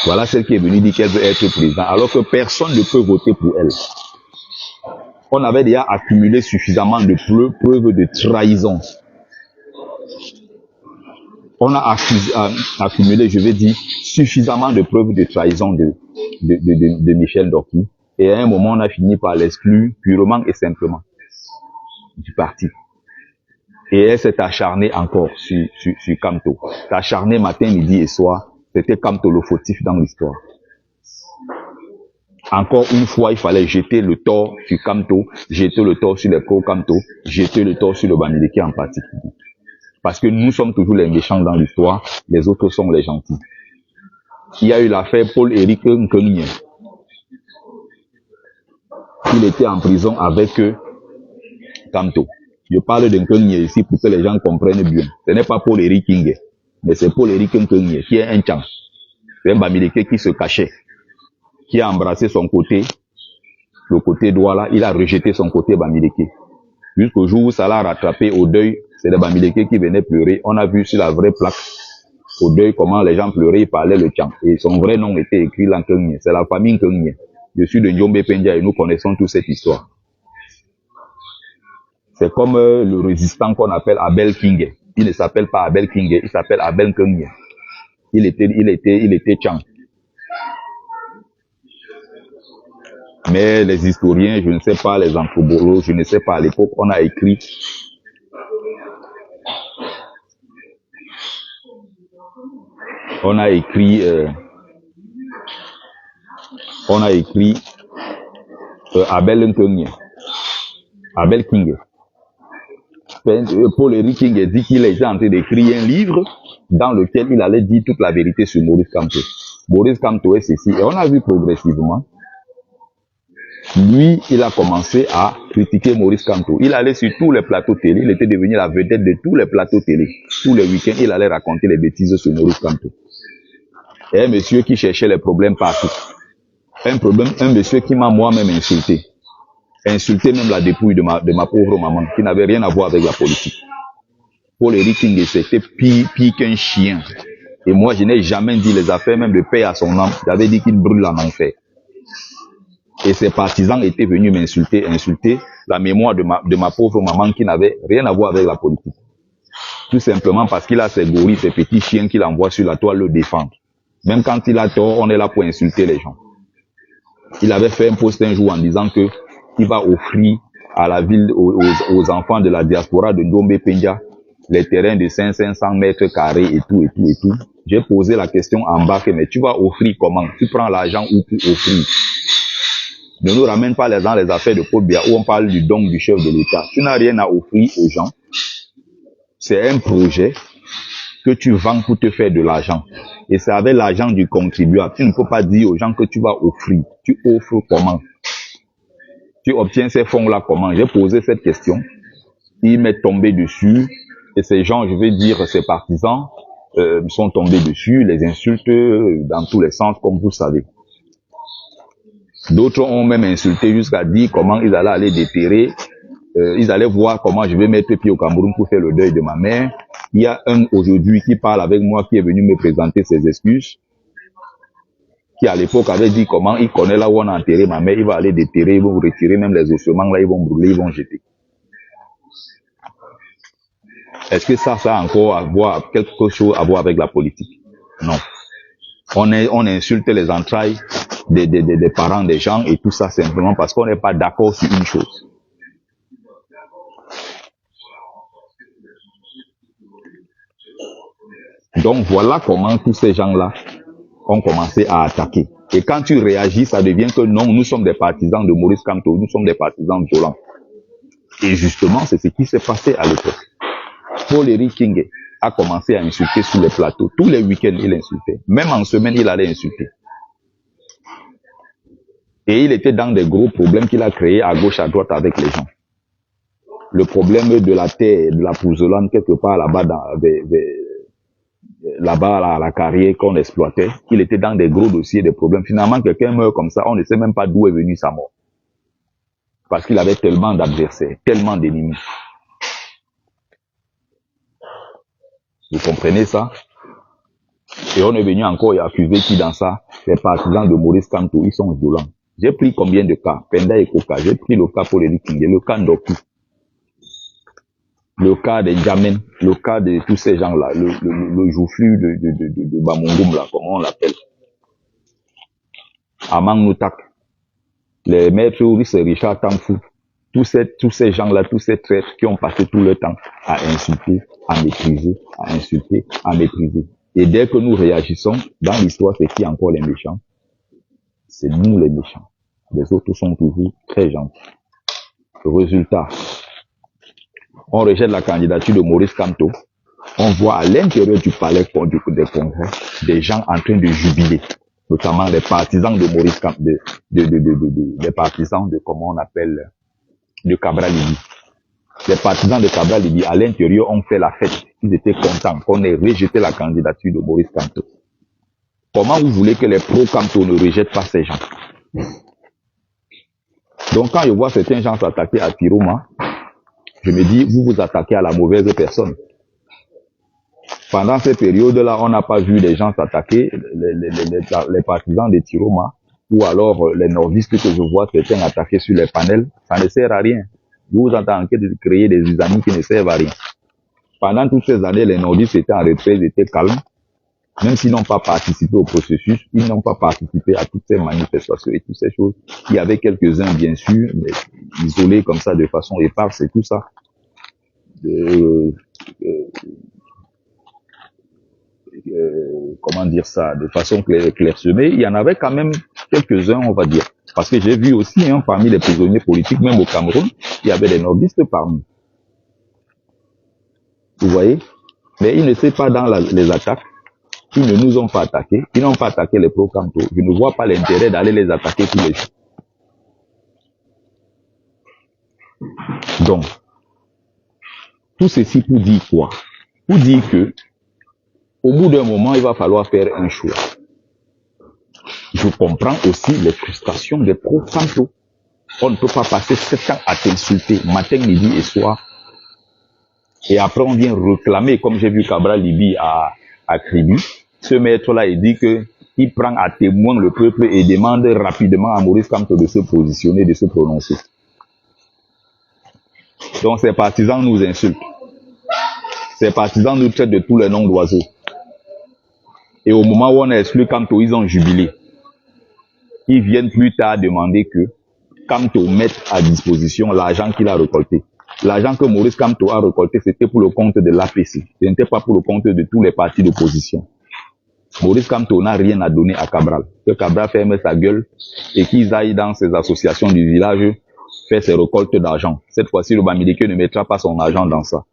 Speaker 1: Voilà celle qui est venue dire qu'elle veut être président, alors que personne ne peut voter pour elle. On avait déjà accumulé suffisamment de preuves de trahison. On a accumulé, je vais dire, suffisamment de preuves de trahison de Michel Dokti. Et à un moment, on a fini par l'exclure purement et simplement du parti. Et elle s'est acharnée encore sur Kamto. Acharnée matin, midi et soir. C'était Kamto le fautif dans l'histoire. Encore une fois, il fallait jeter le tort sur Kamto, jeter le tort sur les pro-Kamto, jeter le tort sur le Bamileke en particulier. Parce que nous sommes toujours les méchants dans l'histoire, les autres sont les gentils. Il y a eu l'affaire Paul-Éric Nkenye. Il était en prison avec Kamto. Je parle de Nkenye ici pour que les gens comprennent bien. Ce n'est pas Paul-Éric Nkenye, mais c'est Paul-Éric Nkenye qui est un tchang. C'est un Bamileke qui se cachait, qui a embrassé son côté, le côté Douala, il a rejeté son côté Bamileke. Jusqu'au jour où ça l'a rattrapé au deuil, c'est les Bamileke qui venaient pleurer. On a vu sur la vraie plaque au deuil comment les gens pleuraient, ils parlaient le tchang. Et son vrai nom était écrit là Nkenye. C'est la famille Nkenye. Je suis de Njombe Pendia et nous connaissons toute cette histoire. C'est comme le résistant qu'on appelle Abel Kinge. Il ne s'appelle pas Abel Kinge, il s'appelle Abel Nkenye. Il était tchang. Mais les historiens, je ne sais pas, les anthropologues, je ne sais pas, à l'époque, on a écrit Abel Nkenye, Abel Kinge. Paul-Éric Kinge dit qu'il était en train d'écrire un livre dans lequel il allait dire toute la vérité sur Maurice Kamto. Maurice Kamto est ceci, et on a vu progressivement. Lui, il a commencé à critiquer Maurice Kamto. Il allait sur tous les plateaux télé, il était devenu la vedette de tous les plateaux télé. Tous les week-ends, il allait raconter les bêtises sur Maurice Kamto. Et un monsieur qui cherchait les problèmes partout. Un monsieur qui m'a moi-même insulté. Insulté même la dépouille de ma pauvre maman, qui n'avait rien à voir avec la politique. Paul-Éric Kinge, c'était pire qu'un chien. Et moi, je n'ai jamais dit les affaires, même de paix à son âme. J'avais dit qu'il brûle en enfer. Et ses partisans étaient venus m'insulter, insulter la mémoire de ma pauvre maman qui n'avait rien à voir avec la politique. Tout simplement parce qu'il a ses gorilles, ses petits chiens qu'il envoie sur la toile le défendre. Même quand il a tort, on est là pour insulter les gens. Il avait fait un post un jour en disant que il va offrir à la ville, aux enfants de la diaspora de Njombe Pendia, les terrains de 500 mètres carrés et tout. J'ai posé la question en bas, mais tu vas offrir comment? Tu prends l'argent où tu offrir? Ne nous ramène pas dans les affaires de Paul Biya où on parle du don du chef de l'État. Tu n'as rien à offrir aux gens. C'est un projet que tu vends pour te faire de l'argent. Et c'est avec l'argent du contribuable. Tu ne peux pas dire aux gens que tu vas offrir. Tu offres comment? Tu obtiens ces fonds-là comment? J'ai posé cette question. Ils m'est tombé dessus. Et ces gens, je vais dire, ces partisans, sont tombés dessus, les insultent dans tous les sens, comme vous savez. D'autres ont même insulté jusqu'à dire comment ils allaient aller déterrer, ils allaient voir comment je vais mettre pied au Cameroun pour faire le deuil de ma mère. Il y a un aujourd'hui qui parle avec moi, qui est venu me présenter ses excuses, qui à l'époque avait dit comment il connaît là où on a enterré ma mère, il va aller déterrer, ils vont retirer même les ossements là, ils vont brûler, ils vont jeter. Est-ce que ça a encore quelque chose à voir avec la politique? Non. On insulte les entrailles des parents des gens, et tout ça simplement parce qu'on n'est pas d'accord sur une chose. Donc voilà comment tous ces gens-là ont commencé à attaquer. Et quand tu réagis, ça devient que non, nous sommes des partisans de Maurice Kamto, nous sommes des partisans violents. Et justement, c'est ce qui s'est passé à l'époque. Paul-Éric Kinge a commencé à insulter sur les plateaux. Tous les week-ends, il insultait. Même en semaine, il allait insulter. Et il était dans des gros problèmes qu'il a créés à gauche, à droite avec les gens. Le problème de la terre, de la pouzzolane, quelque part là-bas, là-bas à la carrière qu'on exploitait, il était dans des gros dossiers, des problèmes. Finalement, quelqu'un meurt comme ça, on ne sait même pas d'où est venue sa mort. Parce qu'il avait tellement d'adversaires, tellement d'ennemis. Vous comprenez ça? Et on est venu encore y accuser qui dans ça? Les partisans de Maurice Kamto, ils sont violents. J'ai pris combien de cas? Penda et Koka. J'ai pris le cas pour Éric Kinge, le cas Ndoku, le cas des Jamen, le cas de tous ces gens-là, le joufflu de Bamungum, là, comment on l'appelle? Amang Noutak, les maîtres Uris et Richard Tamfou, tous ces gens-là, tous ces traîtres qui ont passé tout le temps à insulter, à mépriser, à insulter, à mépriser. Et dès que nous réagissons, dans l'histoire, c'est qui encore les méchants? C'est nous les méchants. Les autres sont toujours très gentils. Résultat, on rejette la candidature de Maurice Kamto. On voit à l'intérieur du palais des congrès des gens en train de jubiler, notamment les partisans de Maurice Kamto, les partisans de, comment on appelle, de Cabral Libi. Les partisans de Cabral Libi, à l'intérieur, ont fait la fête. Ils étaient contents qu'on ait rejeté la candidature de Maurice Kamto. Comment vous voulez que les pro-Kamto ne rejettent pas ces gens? Donc quand je vois certains gens s'attaquer à Tiroma, je me dis, vous vous attaquez à la mauvaise personne. Pendant ces périodes-là, on n'a pas vu les gens s'attaquer, les partisans de Tiroma, ou alors les nordistes que je vois certains attaquer sur les panels. Ça ne sert à rien. Vous êtes en train de créer des amis qui ne servent à rien. Pendant toutes ces années, les nordistes étaient en retrait, ils étaient calmes. Même s'ils n'ont pas participé au processus, ils n'ont pas participé à toutes ces manifestations et toutes ces choses. Il y avait quelques-uns, bien sûr, mais isolés comme ça de façon éparse et tout ça. Comment dire ça, de façon clairsemée. Il y en avait quand même quelques-uns, on va dire. Parce que j'ai vu aussi, parmi les prisonniers politiques, même au Cameroun, il y avait des nordistes parmi. Vous voyez? Mais ils n'étaient pas dans les attaques. Ils ne nous ont pas attaqués. Ils n'ont pas attaqué les pro-Kamto. Je ne vois pas l'intérêt d'aller les attaquer tous les jours. Donc, tout ceci pour dire quoi? Pour dire que, au bout d'un moment, il va falloir faire un choix. Je comprends aussi les frustrations des pro-Kamto. On ne peut pas passer 7 ans à t'insulter, matin, midi et soir. Et après, on vient réclamer, comme j'ai vu Cabral Libi à Kribu. Ce maître-là, il dit que il prend à témoin le peuple et demande rapidement à Maurice Kamto de se positionner, de se prononcer. Donc, ces partisans nous insultent. Ces partisans nous traitent de tous les noms d'oiseaux. Et au moment où on a exclu Kamto, ils ont jubilé. Ils viennent plus tard demander que Kamto mette à disposition l'argent qu'il a récolté. L'argent que Maurice Kamto a récolté, c'était pour le compte de l'APC. Ce n'était pas pour le compte de tous les partis d'opposition. Maurice Kamto n'a rien à donner à Cabral. Que Cabral ferme sa gueule et qu'ils aillent dans ses associations du village faire ses récoltes d'argent. Cette fois-ci, le Bamileke ne mettra pas son argent dans ça.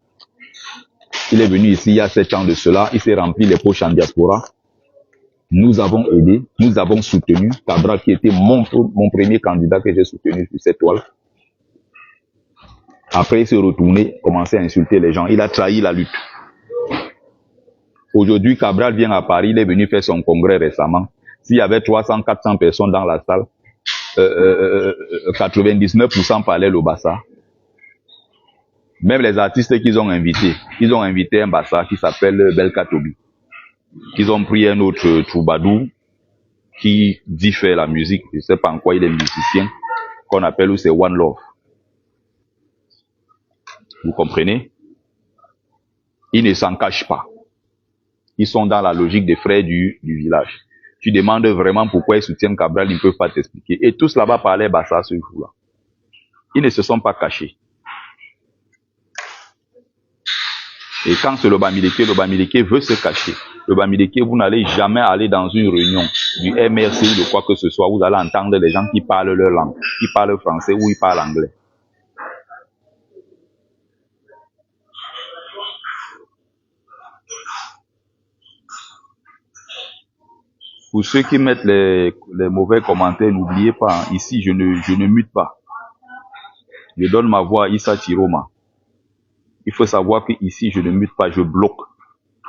Speaker 1: Il est venu ici il y a 7 ans de cela. Il s'est rempli les poches en diaspora. Nous avons aidé, nous avons soutenu Cabral qui était mon premier candidat que j'ai soutenu sur cette toile. Après, il s'est retourné, commencé à insulter les gens. Il a trahi la lutte. Aujourd'hui, Cabral vient à Paris, il est venu faire son congrès récemment. S'il y avait 300, 400 personnes dans la salle, 99% parlaient le Bassa. Même les artistes qu'ils ont invités, ils ont invité un Bassa qui s'appelle Belkatobi. Ils ont pris un autre troubadour qui dit faire la musique, je ne sais pas en quoi il est musicien, qu'on appelle ou c'est One Love. Vous comprenez? Ils ne s'en cachent pas. Ils sont dans la logique des frères du village. Tu demandes vraiment pourquoi ils soutiennent Cabral, ils ne peuvent pas t'expliquer. Et tous là-bas parlaient Bassa ce jour-là. Ils ne se sont pas cachés. Et quand c'est le Bamileke veut se cacher. Le Bamileke, vous n'allez jamais aller dans une réunion du MRC ou de quoi que ce soit. Vous allez entendre les gens qui parlent leur langue, qui parlent français ou ils parlent anglais. Pour ceux qui mettent les mauvais commentaires, n'oubliez pas, hein, ici je ne mute pas. Je donne ma voix à Issa Chiroma. Il faut savoir que ici je ne mute pas, je bloque.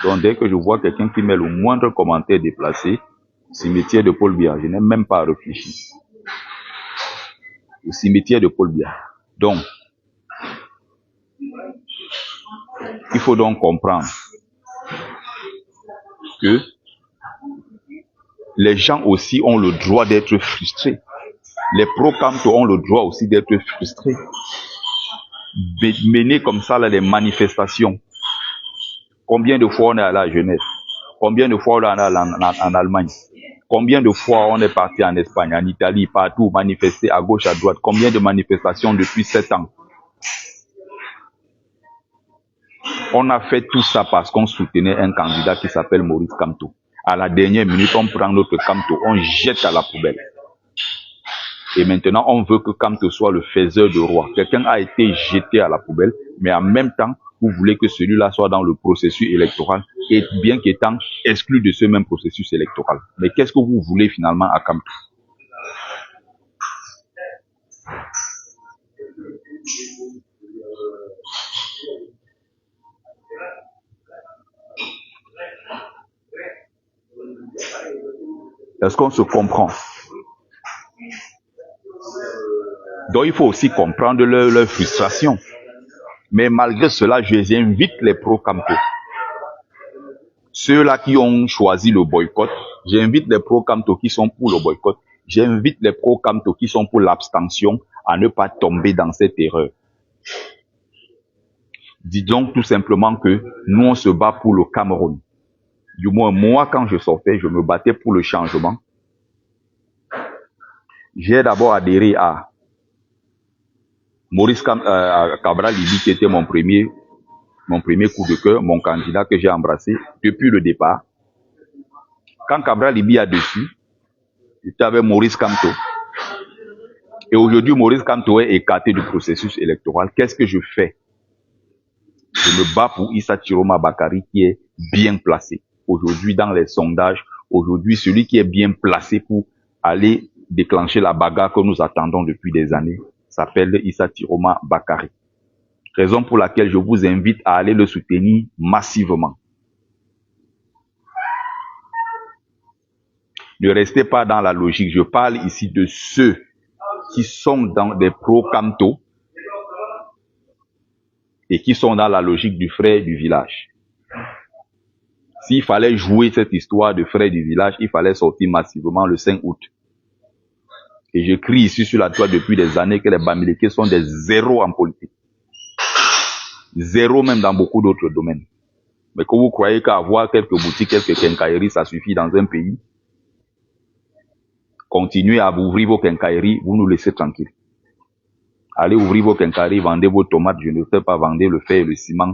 Speaker 1: Donc dès que je vois quelqu'un qui met le moindre commentaire déplacé, cimetière de Paul Biya, je n'ai même pas réfléchi. Le cimetière de Paul Biya. Donc, il faut donc comprendre que les gens aussi ont le droit d'être frustrés. Les pro-Camto ont le droit aussi d'être frustrés. Mener comme ça là, les manifestations. Combien de fois on est allé à Genève? Combien de fois on est allé en Allemagne? Combien de fois on est parti en Espagne, en Italie, partout, manifester à gauche, à droite? Combien de manifestations depuis 7 ans? On a fait tout ça parce qu'on soutenait un candidat qui s'appelle Maurice Kamto. À la dernière minute, on prend notre Kamto, on jette à la poubelle. Et maintenant, on veut que Kamto soit le faiseur de roi. Quelqu'un a été jeté à la poubelle, mais en même temps, vous voulez que celui-là soit dans le processus électoral, et bien qu'étant exclu de ce même processus électoral. Mais qu'est-ce que vous voulez finalement à Kamto? Est-ce qu'on se comprend? Donc il faut aussi comprendre leur frustration. Mais malgré cela, j'invite les pro-Kamto. Ceux-là qui ont choisi le boycott, j'invite les pro-Kamto qui sont pour le boycott, j'invite les pro-Kamto qui sont pour l'abstention à ne pas tomber dans cette erreur. Disons tout simplement que nous on se bat pour le Cameroun. Du moins moi quand je sortais, je me battais pour le changement. J'ai d'abord adhéré à Maurice Cabral Libi qui était mon premier coup de cœur, mon candidat que j'ai embrassé depuis le départ. Quand Cabral Libi a dessus, j'étais avec Maurice Kamto. Et aujourd'hui, Maurice Kamto est écarté du processus électoral. Qu'est-ce que je fais? Je me bats pour Issa Chiroma Bakari qui est bien placé. Aujourd'hui, dans les sondages, aujourd'hui, celui qui est bien placé pour aller déclencher la bagarre que nous attendons depuis des années s'appelle Issa Chiroma Bakari. Raison pour laquelle je vous invite à aller le soutenir massivement. Ne restez pas dans la logique. Je parle ici de ceux qui sont dans des pro-Kamto et qui sont dans la logique du frère du village. S'il fallait jouer cette histoire de frère du village, il fallait sortir massivement le 5 août. Et je crie ici sur la toile depuis des années que les Bamileke sont des zéros en politique. Zéro même dans beaucoup d'autres domaines. Mais que vous croyez qu'avoir quelques boutiques, quelques quincailleries, ça suffit dans un pays? Continuez à ouvrir vos quincailleries, vous nous laissez tranquilles. Allez ouvrir vos quincailleries, vendez vos tomates, je ne sais pas, vendez le fer et le ciment.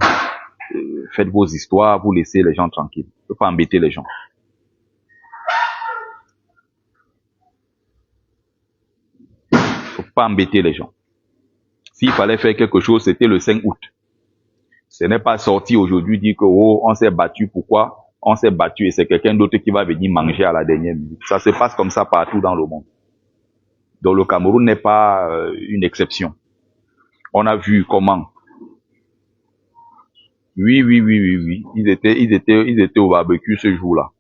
Speaker 1: Faites vos histoires, vous laissez les gens tranquilles. Il ne faut pas embêter les gens. Il ne faut pas embêter les gens. S'il fallait faire quelque chose, c'était le 5 août. Ce n'est pas sorti aujourd'hui dire que oh, on s'est battu. Pourquoi? On s'est battu et c'est quelqu'un d'autre qui va venir manger à la dernière minute. Ça se passe comme ça partout dans le monde. Donc le Cameroun n'est pas une exception. On a vu comment. Oui. Ils étaient au barbecue ce jour-là.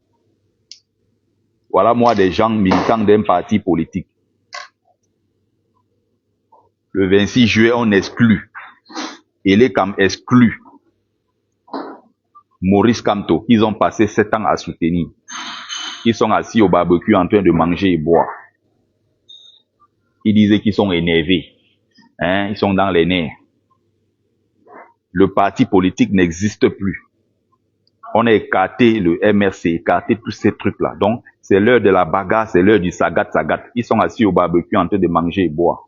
Speaker 1: Voilà moi des gens militants d'un parti politique. Le 26 juillet, on exclut. Et les Cam excluent Maurice Kamto, qu'ils ont passé 7 ans à soutenir. Ils sont assis au barbecue en train de manger et boire. Ils disaient qu'ils sont énervés. Ils sont dans les nerfs. Le parti politique n'existe plus. On a écarté le MRC, écarté tous ces trucs-là. Donc, c'est l'heure de la bagarre, c'est l'heure du sagat. Ils sont assis au barbecue en train de manger et boire.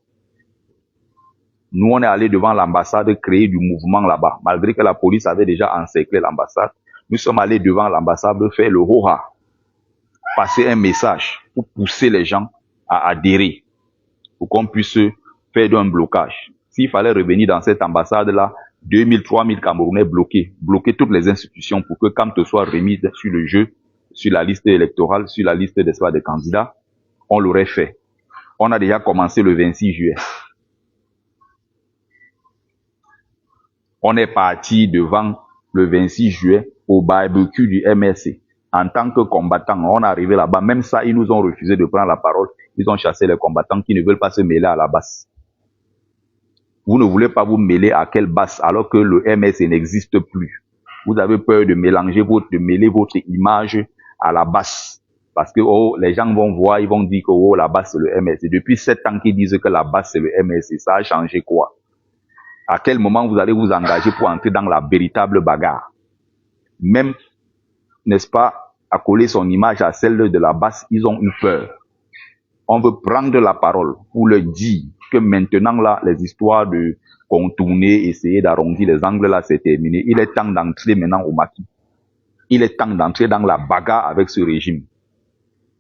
Speaker 1: Nous, on est allé devant l'ambassade créer du mouvement là-bas. Malgré que la police avait déjà encerclé l'ambassade, nous sommes allés devant l'ambassade faire le hoha, passer un message pour pousser les gens à adhérer, pour qu'on puisse faire un blocage. S'il fallait revenir dans cette ambassade-là, 2000, 3000 Camerounais bloquer toutes les institutions pour que Camto soit remis sur le jeu, sur la liste électorale, sur la liste des candidats, on l'aurait fait. On a déjà commencé le 26 juillet. On est parti devant le 26 juillet au barbecue du MRC. En tant que combattants, on est arrivé là-bas. Même ça, ils nous ont refusé de prendre la parole. Ils ont chassé les combattants qui ne veulent pas se mêler à la base. Vous ne voulez pas vous mêler à quelle base alors que le MRC n'existe plus. Vous avez peur de mêler votre image à la base. Parce que les gens vont voir, ils vont dire que la base c'est le MRC. Depuis 7 ans qu'ils disent que la base c'est le MRC, ça a changé quoi? À quel moment vous allez vous engager pour entrer dans la véritable bagarre? Même, n'est-ce pas, à coller son image à celle de la base, ils ont eu peur. On veut prendre la parole pour leur dire que maintenant là, les histoires de contourner, essayer d'arrondir les angles là, c'est terminé. Il est temps d'entrer maintenant au maquis. Il est temps d'entrer dans la bagarre avec ce régime.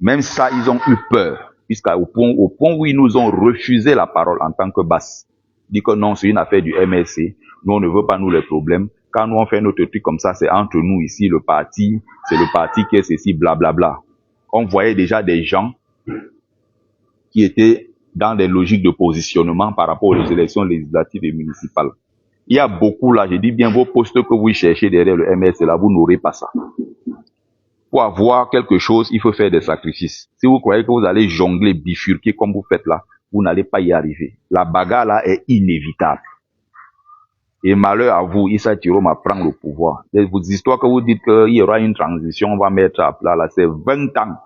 Speaker 1: Même ça, ils ont eu peur, puisqu'au point où ils nous ont refusé la parole en tant que base. Dit que non, c'est une affaire du MRC. Nous, on ne veut pas nous les problèmes. Quand nous on fait notre truc comme ça, c'est entre nous ici, le parti, c'est le parti qui est ceci, blablabla. On voyait déjà des gens qui étaient dans des logiques de positionnement par rapport aux élections législatives et municipales. Il y a beaucoup là, je dis bien, vos postes que vous cherchez derrière le MRC là, vous n'aurez pas ça. Pour avoir quelque chose, il faut faire des sacrifices. Si vous croyez que vous allez jongler, bifurquer comme vous faites là, vous n'allez pas y arriver. La bagarre là est inévitable. Et malheur à vous, Issa Tiroma prend le pouvoir. Vos histoires que vous dites qu'il y aura une transition, on va mettre à plat là, c'est 20 ans.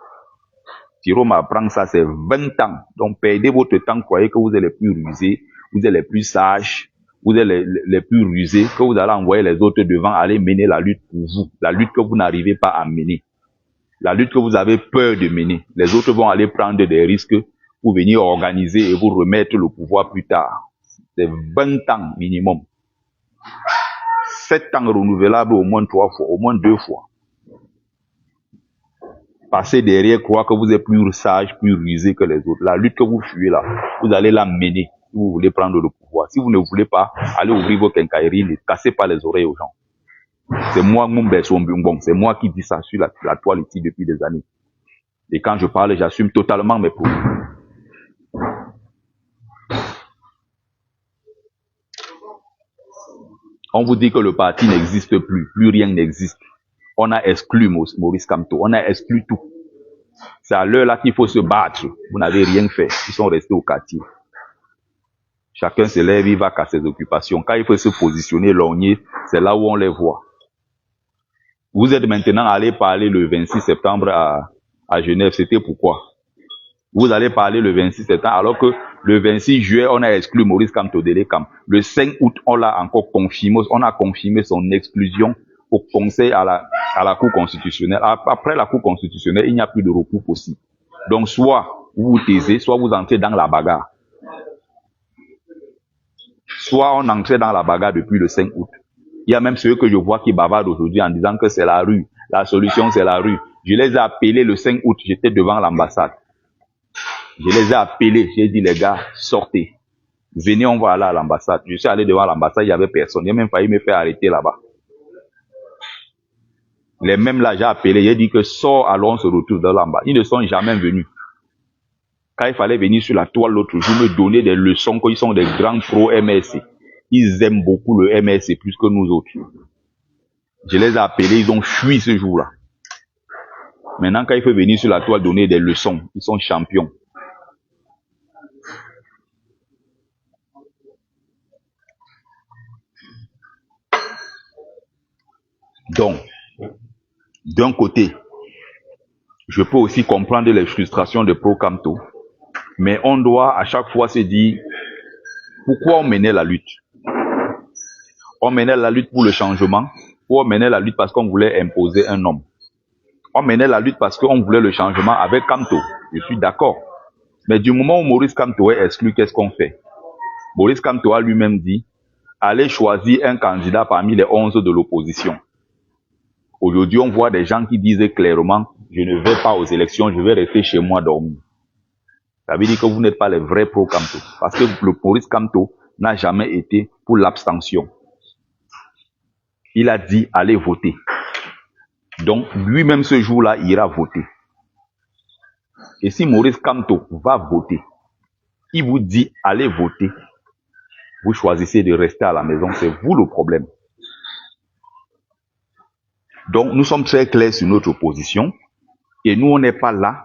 Speaker 1: Tiroma prend ça, c'est 20 ans. Donc perdez votre temps, croyez que vous êtes les plus rusés, vous êtes les plus sages, vous êtes les plus rusés, que vous allez envoyer les autres devant, aller mener la lutte pour vous. La lutte que vous n'arrivez pas à mener. La lutte que vous avez peur de mener. Les autres vont aller prendre des risques pour venir organiser et vous remettre le pouvoir plus tard. C'est 20 ans minimum. 7 ans renouvelables au moins 3 fois, au moins 2 fois. Passez derrière, croire que vous êtes plus sage, plus rusé que les autres. La lutte que vous fuyez là, vous allez la mener si vous voulez prendre le pouvoir. Si vous ne voulez pas, allez ouvrir vos quincailleries, ne cassez pas les oreilles aux gens. C'est moi, Moumbe Sombungbong, c'est moi qui dis ça sur la toile ici depuis des années. Et quand je parle, j'assume totalement mes propos. On vous dit que le parti n'existe plus, plus rien n'existe. On a exclu Maurice Kamto, on a exclu tout. C'est à l'heure là qu'il faut se battre. Vous n'avez rien fait, ils sont restés au quartier. Chacun se lève, il va qu'à ses occupations. Quand il faut se positionner, lorgner, c'est là où on les voit. Vous êtes maintenant allé parler le 26 septembre à Genève, c'était pourquoi? Vous allez parler le 26 septembre, alors que le 26 juillet, on a exclu Maurice Kamto Delekam. Le 5 août, on l'a encore confirmé, on a confirmé son exclusion au conseil à la Cour constitutionnelle. Après la Cour constitutionnelle, il n'y a plus de recours possible. Donc, soit vous vous taisez, soit vous entrez dans la bagarre. Soit on entrait dans la bagarre depuis le 5 août. Il y a même ceux que je vois qui bavardent aujourd'hui en disant que c'est la rue. La solution, c'est la rue. Je les ai appelés le 5 août, j'étais devant l'ambassade. Je les ai appelés, j'ai dit les gars, sortez. Venez, on va aller à l'ambassade. Je suis allé devant l'ambassade, il n'y avait personne. Il a même failli me faire arrêter là-bas. Les mêmes là, j'ai appelé, j'ai dit que sors, allons, on se retrouve dans l'ambassade. Ils ne sont jamais venus. Quand il fallait venir sur la toile l'autre jour, me donner des leçons, qu'ils sont des grands pro-MRC. Ils aiment beaucoup le MRC plus que nous autres. Je les ai appelés, ils ont fui ce jour-là. Maintenant, quand il faut venir sur la toile donner des leçons, ils sont champions. Donc, d'un côté, je peux aussi comprendre les frustrations de Pro-Kamto, mais on doit à chaque fois se dire pourquoi on menait la lutte. On menait la lutte pour le changement, Ou on menait la lutte parce qu'on voulait imposer un homme. On menait la lutte parce qu'on voulait le changement avec Kamto. Je suis d'accord. Mais du moment où Maurice Kamto est exclu, qu'est-ce qu'on fait? Maurice Kamto a lui-même dit, allez choisir un candidat parmi les 11 de l'opposition. Aujourd'hui, on voit des gens qui disent clairement, je ne vais pas aux élections, je vais rester chez moi dormir. Ça veut dire que vous n'êtes pas les vrais pro-Kamto. Parce que le Maurice Kamto n'a jamais été pour l'abstention. Il a dit, allez voter. Donc, lui-même ce jour-là, il ira voter. Et si Maurice Kamto va voter, il vous dit, allez voter, vous choisissez de rester à la maison, c'est vous le problème. Donc, nous sommes très clairs sur notre position et nous, on n'est pas là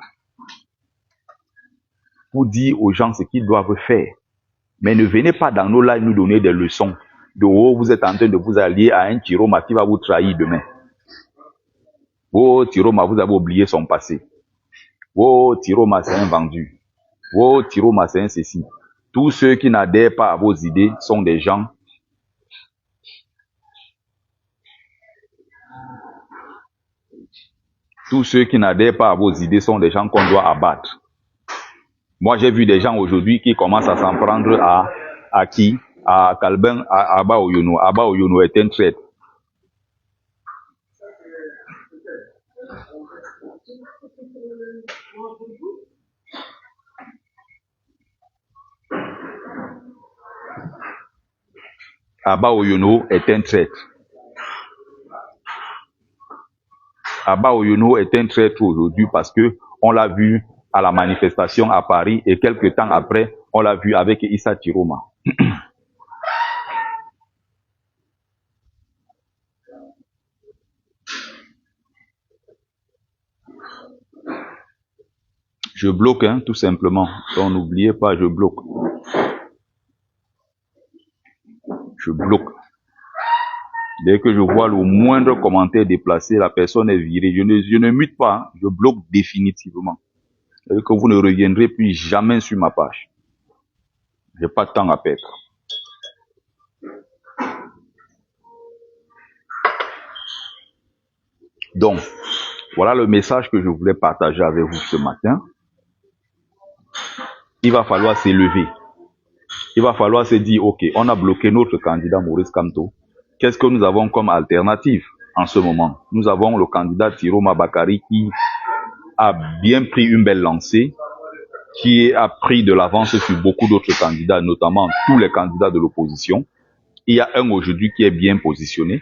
Speaker 1: pour dire aux gens ce qu'ils doivent faire. Mais ne venez pas dans nos lives nous donner des leçons de oh, vous êtes en train de vous allier à un Tiroma qui va vous trahir demain. Oh, Tiroma, vous avez oublié son passé. Oh, Tiroma, c'est un vendu. Oh, Tiroma, c'est un ceci. Tous ceux qui n'adhèrent pas à vos idées sont des gens Tous ceux qui n'adhèrent pas à vos idées sont des gens qu'on doit abattre. Moi, j'ai vu des gens aujourd'hui qui commencent à s'en prendre à qui? À Kalben, à Abba Oyono. Abba Oyono est un traître. Abba Oyono est un traître. Abba Oyono est un traître aujourd'hui parce que on l'a vu à la manifestation à Paris et quelques temps après, on l'a vu avec Issa Tiroma. Je bloque, hein, tout simplement. Donc n'oubliez pas, je bloque. Je bloque. Dès que je vois le moindre commentaire déplacé, la personne est virée. Je ne mute pas, hein, je bloque définitivement. Et que vous ne reviendrez plus jamais sur ma page. J'ai pas de temps à perdre. Donc, voilà le message que je voulais partager avec vous ce matin. Il va falloir s'élever. Il va falloir se dire, ok, on a bloqué notre candidat Maurice Kamto. Qu'est-ce que nous avons comme alternative en ce moment? Nous avons le candidat Tiroma Bakari qui a bien pris une belle lancée, qui a pris de l'avance sur beaucoup d'autres candidats, notamment tous les candidats de l'opposition. Il y a un aujourd'hui qui est bien positionné.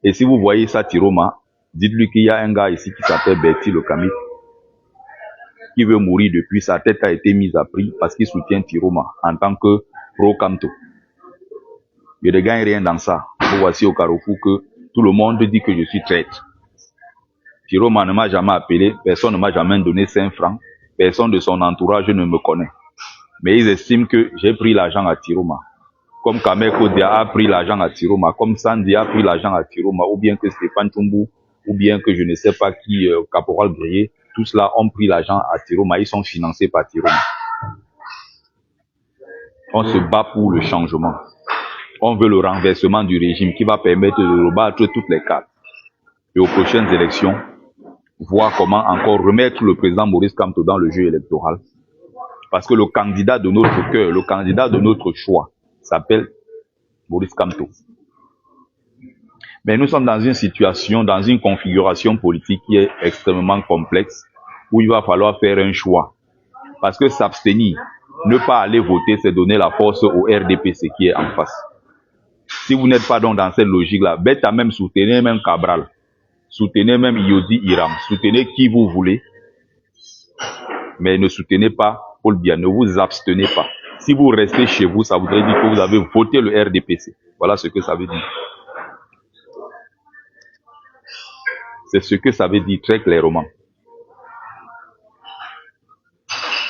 Speaker 1: Et si vous voyez ça, Tiroma, dites-lui qu'il y a un gars ici qui s'appelle Bertie Le Camit, qui veut mourir depuis. Sa tête a été mise à prix parce qu'il soutient Tiroma en tant que pro-Kamto. Je ne gagne rien dans ça. Vous voici au Carrefour que tout le monde dit que je suis traître. Tiroma ne m'a jamais appelé, personne ne m'a jamais donné 5 francs, personne de son entourage ne me connaît. Mais ils estiment que j'ai pris l'argent à Tiroma. Comme Kamer Kodia a pris l'argent à Tiroma, comme Sandy a pris l'argent à Tiroma, ou bien que Stéphane Toumbu, ou bien que je ne sais pas qui, Caporal Grillé, tous cela ont pris l'argent à Tiroma, ils sont financés par Tiroma. On se bat pour le changement. On veut le renversement du régime qui va permettre de rebattre toutes les cartes. Et aux prochaines élections, voir comment encore remettre le président Maurice Kamto dans le jeu électoral. Parce que le candidat de notre cœur, le candidat de notre choix, s'appelle Maurice Kamto. Mais nous sommes dans une situation, dans une configuration politique qui est extrêmement complexe, où il va falloir faire un choix. Parce que s'abstenir, ne pas aller voter, c'est donner la force au RDPC qui est en face. Si vous n'êtes pas donc dans cette logique-là, bête à même soutenir même Cabral, soutenez même Yodi Iram, soutenez qui vous voulez, mais ne soutenez pas Paul Biya, ne vous abstenez pas. Si vous restez chez vous, ça voudrait dire que vous avez voté le RDPC. Voilà ce que ça veut dire. C'est ce que ça veut dire très clairement.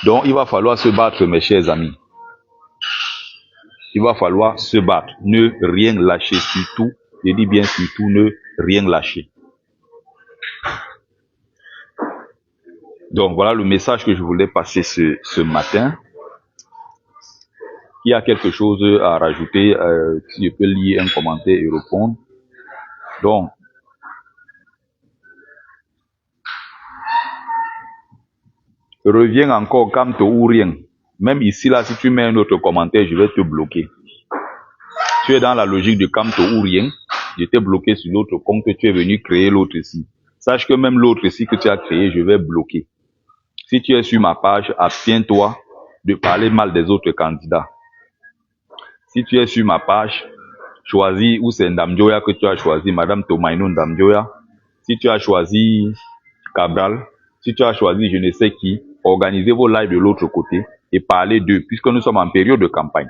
Speaker 1: Donc, il va falloir se battre, mes chers amis. Il va falloir se battre. Ne rien lâcher, surtout. Je dis bien surtout, ne rien lâcher. Donc, voilà le message que je voulais passer ce matin. Il y a quelque chose à rajouter, si je peux lire un commentaire et répondre. Donc, reviens encore Kamto ou rien. Même ici, là, si tu mets un autre commentaire, je vais te bloquer. Tu es dans la logique de Kamto ou rien. Je t'ai bloqué sur l'autre compte que tu es venu créer l'autre ici. Sache que même l'autre ici que tu as créé, je vais bloquer. Si tu es sur ma page, abstiens-toi de parler mal des autres candidats. Si tu es sur ma page, choisis où c'est Ndamjoya que tu as choisi, Madame Tomaino Ndamjoya. Si tu as choisi Cabral, si tu as choisi je ne sais qui, organisez vos lives de l'autre côté et parlez d'eux, puisque nous sommes en période de campagne.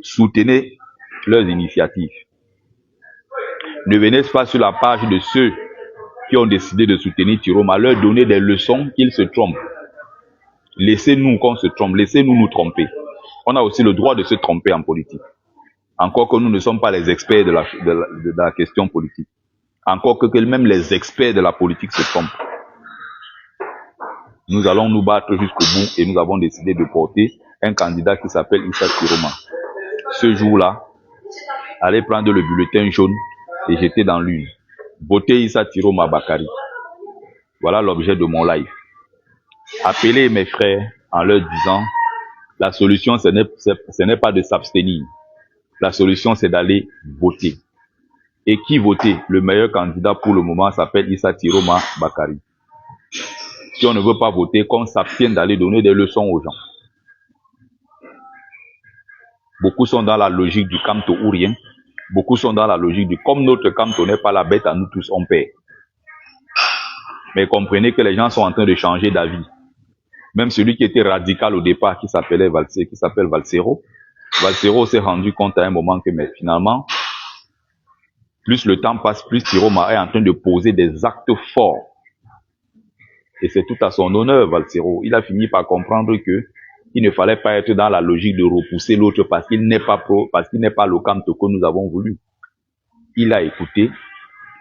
Speaker 1: Soutenez leurs initiatives. Ne venez pas sur la page de ceux qui ont décidé de soutenir Tiroma, leur donner des leçons qu'ils se trompent. Laissez-nous qu'on se trompe, laissez-nous nous tromper. On a aussi le droit de se tromper en politique. Encore que nous ne sommes pas les experts de la question politique. Encore que même les experts de la politique se trompent. Nous allons nous battre jusqu'au bout et nous avons décidé de porter un candidat qui s'appelle Issa Tiroma. Ce jour-là, allez prendre le bulletin jaune et jeter dans l'une. Votez Issa Tiroma Bakari. Voilà l'objet de mon live. Appelez mes frères en leur disant, la solution ce n'est pas de s'abstenir. La solution c'est d'aller voter. Et qui voter? Le meilleur candidat pour le moment s'appelle Issa Tiroma Bakari. Si on ne veut pas voter, qu'on s'abstienne d'aller donner des leçons aux gens. Beaucoup sont dans la logique du Kamto ou rien. Beaucoup sont dans la logique du comme notre Kamto n'est pas la bête à nous tous, on perd. Mais comprenez que les gens sont en train de changer d'avis. Même celui qui était radical au départ, qui s'appelle Valsero. Valsero s'est rendu compte à un moment que, mais finalement, plus le temps passe, plus Tiroma est en train de poser des actes forts. Et c'est tout à son honneur, Valsero. Il a fini par comprendre que il ne fallait pas être dans la logique de repousser l'autre parce qu'il n'est pas le Kamto que nous avons voulu. Il a écouté,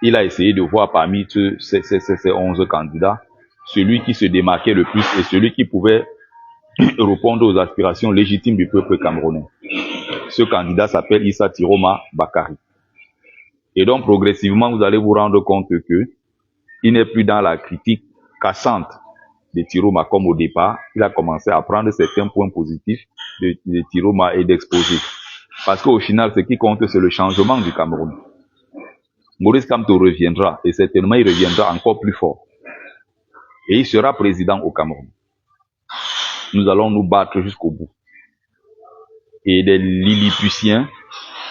Speaker 1: il a essayé de voir parmi ces 11 candidats, celui qui se démarquait le plus et celui qui pouvait répondre aux aspirations légitimes du peuple camerounais. Ce candidat s'appelle Issa Tiroma Bakari. Et donc, progressivement, vous allez vous rendre compte que il n'est plus dans la critique cassante de Tiroma comme au départ. Il a commencé à prendre certains points positifs de Tiroma et d'exposer. Parce qu'au final, ce qui compte, c'est le changement du Cameroun. Maurice Kamto reviendra, et certainement il reviendra encore plus fort. Et il sera président au Cameroun. Nous allons nous battre jusqu'au bout. Et des Lilliputiens,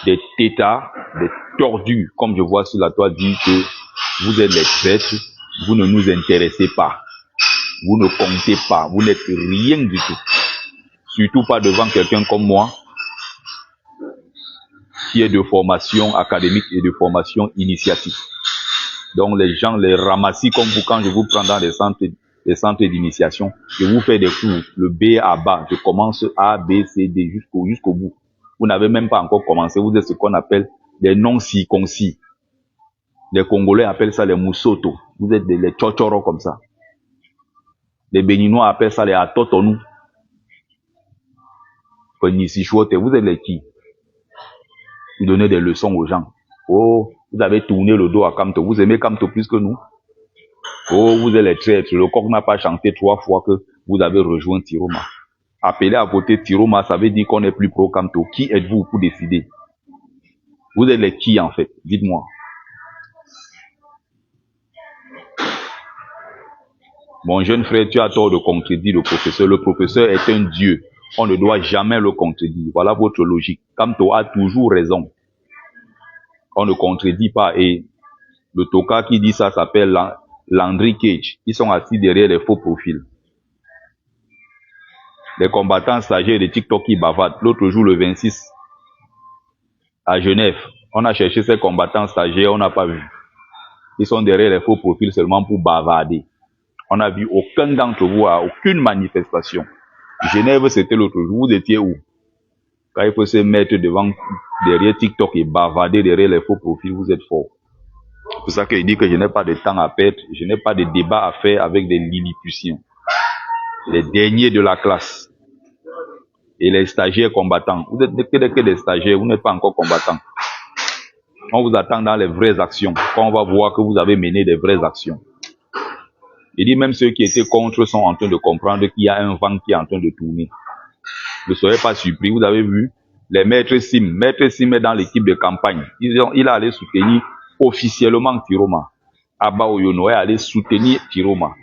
Speaker 1: des tétards, des tordus, comme je vois sur la toile, disent que vous êtes les traîtres, vous ne nous intéressez pas. Vous ne comptez pas, vous n'êtes rien du tout. Surtout pas devant quelqu'un comme moi, qui est de formation académique et de formation initiatique. Donc les gens, les ramassis comme vous, quand je vous prends dans les centres d'initiation, je vous fais des cours, le B à bas, je commence A, B, C, D jusqu'au bout. Vous n'avez même pas encore commencé, vous êtes ce qu'on appelle des non-circoncis. Les Congolais appellent ça les moussotos. Vous êtes les tchochoros comme ça. Les Béninois appellent ça les atotonou. Vous êtes les qui? Vous donnez des leçons aux gens. Oh, vous avez tourné le dos à Kamto. Vous aimez Kamto plus que nous. Oh, vous êtes les traîtres. Le coq n'a pas chanté 3 fois que vous avez rejoint Tiroma. Appeler à voter Tiroma, ça veut dire qu'on est plus pro Kamto. Qui êtes-vous pour décider? Vous êtes les qui en fait? Dites-moi. Mon jeune frère, tu as tort de contredire le professeur. Le professeur est un dieu. On ne doit jamais le contredire. Voilà votre logique. Kamto a toujours raison. On ne contredit pas. Et le toka qui dit ça s'appelle Landry Cage. Ils sont assis derrière les faux profils. Les combattants stagiaires de TikTok qui bavardent. L'autre jour, le 26, à Genève, on a cherché ces combattants stagiaires, on n'a pas vu. Ils sont derrière les faux profils seulement pour bavarder. On n'a vu aucun d'entre vous à aucune manifestation. Genève, c'était l'autre jour. Vous étiez où? Quand il faut se mettre derrière TikTok et bavarder derrière les faux profils, vous êtes fort. C'est pour ça qu'il dit que je n'ai pas de temps à perdre, je n'ai pas de débat à faire avec des Lilliputiens. Les derniers de la classe. Et les stagiaires combattants. Vous êtes que des stagiaires, vous n'êtes pas encore combattants. On vous attend dans les vraies actions, quand on va voir que vous avez mené des vraies actions. Il dit même ceux qui étaient contre sont en train de comprendre qu'il y a un vent qui est en train de tourner. Ne soyez pas surpris, vous avez vu les maîtres Sim. Maître Sim est dans l'équipe de campagne. Il est allé soutenir officiellement Tiroma. Abba Oyono est allé soutenir Tiroma.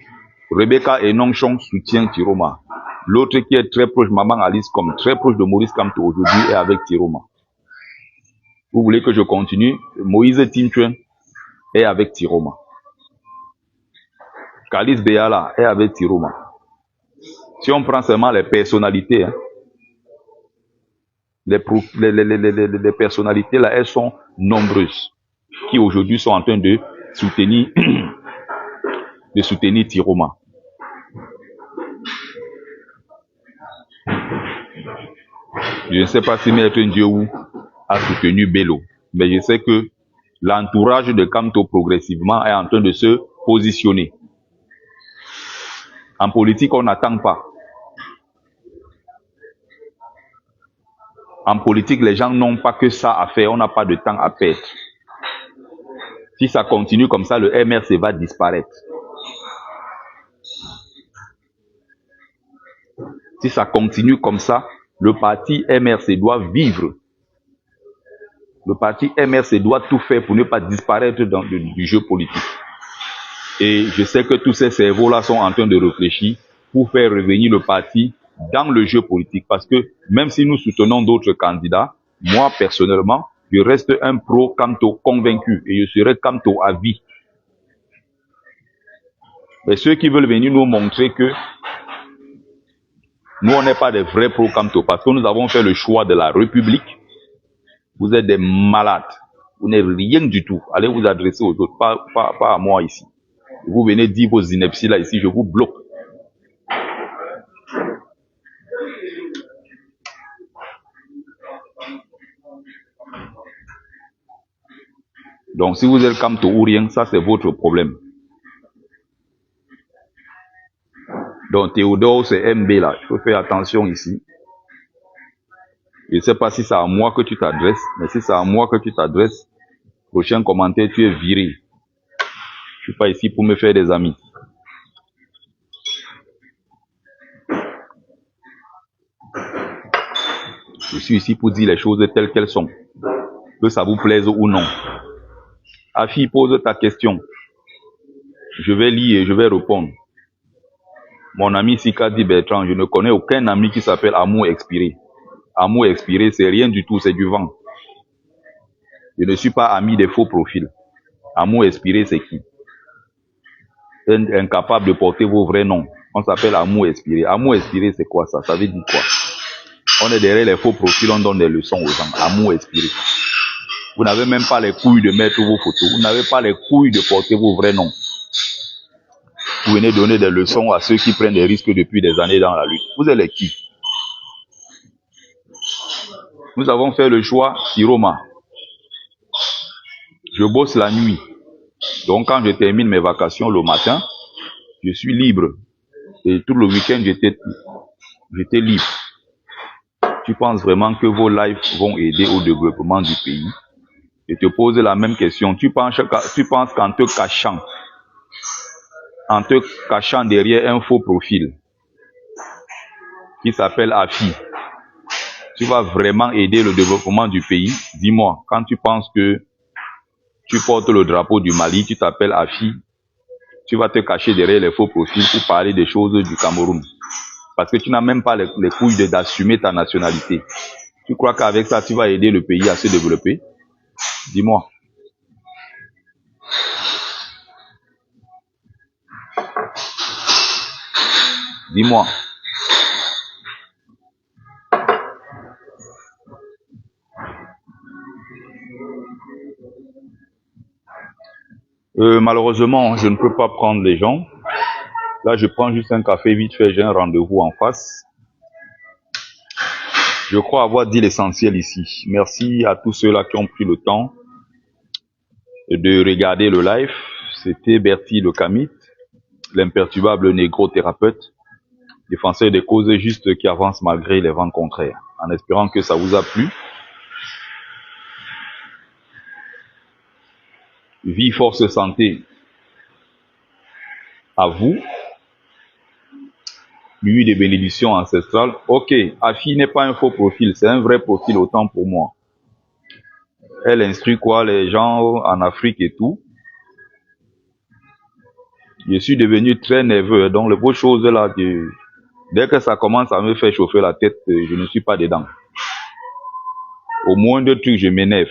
Speaker 1: Rebecca Enonchon soutient Tiroma. L'autre qui est très proche, Maman Alice, comme très proche de Maurice Kamto aujourd'hui, est avec Tiroma. Vous voulez que je continue? Moïse Tintuen est avec Tiroma. Kalis Beyala est avec Tiroma. Si on prend seulement les personnalités, hein, les personnalités là, elles sont nombreuses, qui aujourd'hui sont en train de soutenir, Tiroma. Je ne sais pas si Maître Ndiou a soutenu Bello, mais je sais que l'entourage de Kamto progressivement est en train de se positionner. En politique, on n'attend pas. En politique, les gens n'ont pas que ça à faire, on n'a pas de temps à perdre. Si ça continue comme ça, le MRC va disparaître. Si ça continue comme ça, le parti MRC doit vivre. Le parti MRC doit tout faire pour ne pas disparaître du jeu politique. Et je sais que tous ces cerveaux-là sont en train de réfléchir pour faire revenir le parti dans le jeu politique. Parce que même si nous soutenons d'autres candidats, moi personnellement, je reste un pro-Kamto convaincu et je serai Kamto à vie. Mais ceux qui veulent venir nous montrer que nous, on n'est pas des vrais pro-Kamto parce que nous avons fait le choix de la République. Vous êtes des malades. Vous n'êtes rien du tout. Allez vous adresser aux autres, pas à moi ici. Vous venez dire vos inepties là ici, je vous bloque. Donc si vous êtes Kamto ou rien, ça c'est votre problème. Donc Théodore c'est MB là, il faut faire attention ici. Je ne sais pas si c'est à moi que tu t'adresses, mais si c'est à moi que tu t'adresses, prochain commentaire, tu es viré. Je suis pas ici pour me faire des amis. Je suis ici pour dire les choses telles qu'elles sont. Que ça vous plaise ou non. Afi, pose ta question. Je vais lire et je vais répondre. Mon ami Sika dit Bertrand, je ne connais aucun ami qui s'appelle Amour Expiré. Amour Expiré, c'est rien du tout, c'est du vent. Je ne suis pas ami des faux profils. Amour Expiré, c'est qui? Incapable de porter vos vrais noms. On s'appelle Amour Expiré. Amour Expiré, c'est quoi ça? Ça veut dire quoi? On est derrière les faux profils, on donne des leçons aux gens. Amour Expiré. Vous n'avez même pas les couilles de mettre vos photos. Vous n'avez pas les couilles de porter vos vrais noms. Vous venez donner des leçons à ceux qui prennent des risques depuis des années dans la lutte. Vous êtes les qui? Nous avons fait le choix, Tiroma. Je bosse la nuit. Donc quand je termine mes vacations le matin, je suis libre. Et tout le week-end, j'étais libre. Tu penses vraiment que vos lives vont aider au développement du pays? Je te pose la même question. Tu penses qu'en te cachant derrière un faux profil qui s'appelle Afi, tu vas vraiment aider le développement du pays? Dis-moi, quand tu penses que tu portes le drapeau du Mali, tu t'appelles Afi, tu vas te cacher derrière les faux profils pour parler des choses du Cameroun. Parce que tu n'as même pas les couilles d'assumer ta nationalité. Tu crois qu'avec ça, tu vas aider le pays à se développer? Dis-moi. Dis-moi. Malheureusement, je ne peux pas prendre les gens. Là, je prends juste un café vite fait, j'ai un rendez-vous en face. Je crois avoir dit l'essentiel ici. Merci à tous ceux-là qui ont pris le temps de regarder le live. C'était Bertie le Camite, l'imperturbable négro-thérapeute, défenseur des causes justes qui avance malgré les vents contraires. En espérant que ça vous a plu. Vie, force, santé à vous. Lui des bénédictions ancestrales. Ok, Afi n'est pas un faux profil, c'est un vrai profil autant pour moi. Elle instruit quoi les gens en Afrique et tout. Je suis devenu très nerveux, donc les beaux choses là, dès que ça commence à me faire chauffer la tête, je ne suis pas dedans. Au moindre truc, je m'énerve.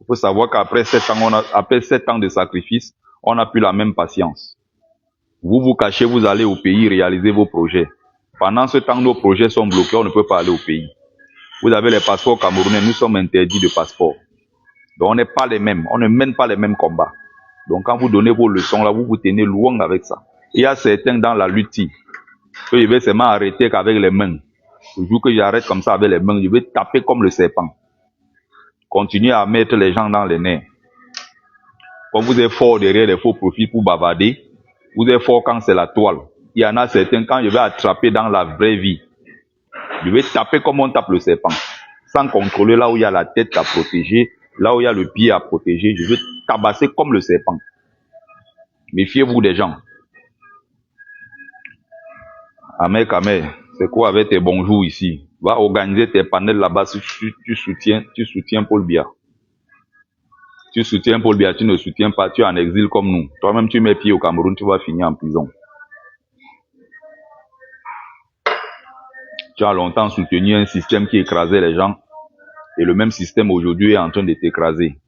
Speaker 1: Il faut savoir qu'après 7 ans, après 7 ans de sacrifice, on n'a plus la même patience. Vous vous cachez, vous allez au pays réaliser vos projets. Pendant ce temps, nos projets sont bloqués, on ne peut pas aller au pays. Vous avez les passeports camerounais, nous sommes interdits de passeport. Donc on n'est pas les mêmes, on ne mène pas les mêmes combats. Donc quand vous donnez vos leçons là, vous vous tenez loin avec ça. Il y a certains dans la lutte, que je vais seulement arrêter qu'avec les mains. Le jour que j'arrête comme ça avec les mains, je vais taper comme le serpent. Continuez à mettre les gens dans les nerfs. Quand vous êtes fort derrière les faux profils pour bavarder, vous êtes fort quand c'est la toile. Il y en a certains, quand je vais attraper dans la vraie vie, je vais taper comme on tape le serpent. Sans contrôler là où il y a la tête à protéger, là où il y a le pied à protéger, je vais tabasser comme le serpent. Méfiez-vous des gens. Amer, c'est quoi avec tes bonjours ici? Va organiser tes panels là-bas si tu soutiens Paul Biya. Tu soutiens Paul Biya, tu ne soutiens pas, tu es en exil comme nous. Toi-même, tu mets pied au Cameroun, tu vas finir en prison. Tu as longtemps soutenu un système qui écrasait les gens et le même système aujourd'hui est en train de t'écraser.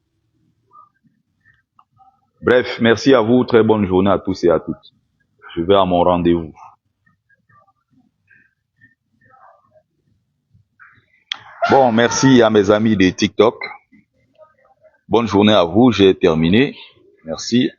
Speaker 1: Bref, merci à vous, très bonne journée à tous et à toutes. Je vais à mon rendez-vous. Bon, merci à mes amis de TikTok. Bonne journée à vous, j'ai terminé. Merci.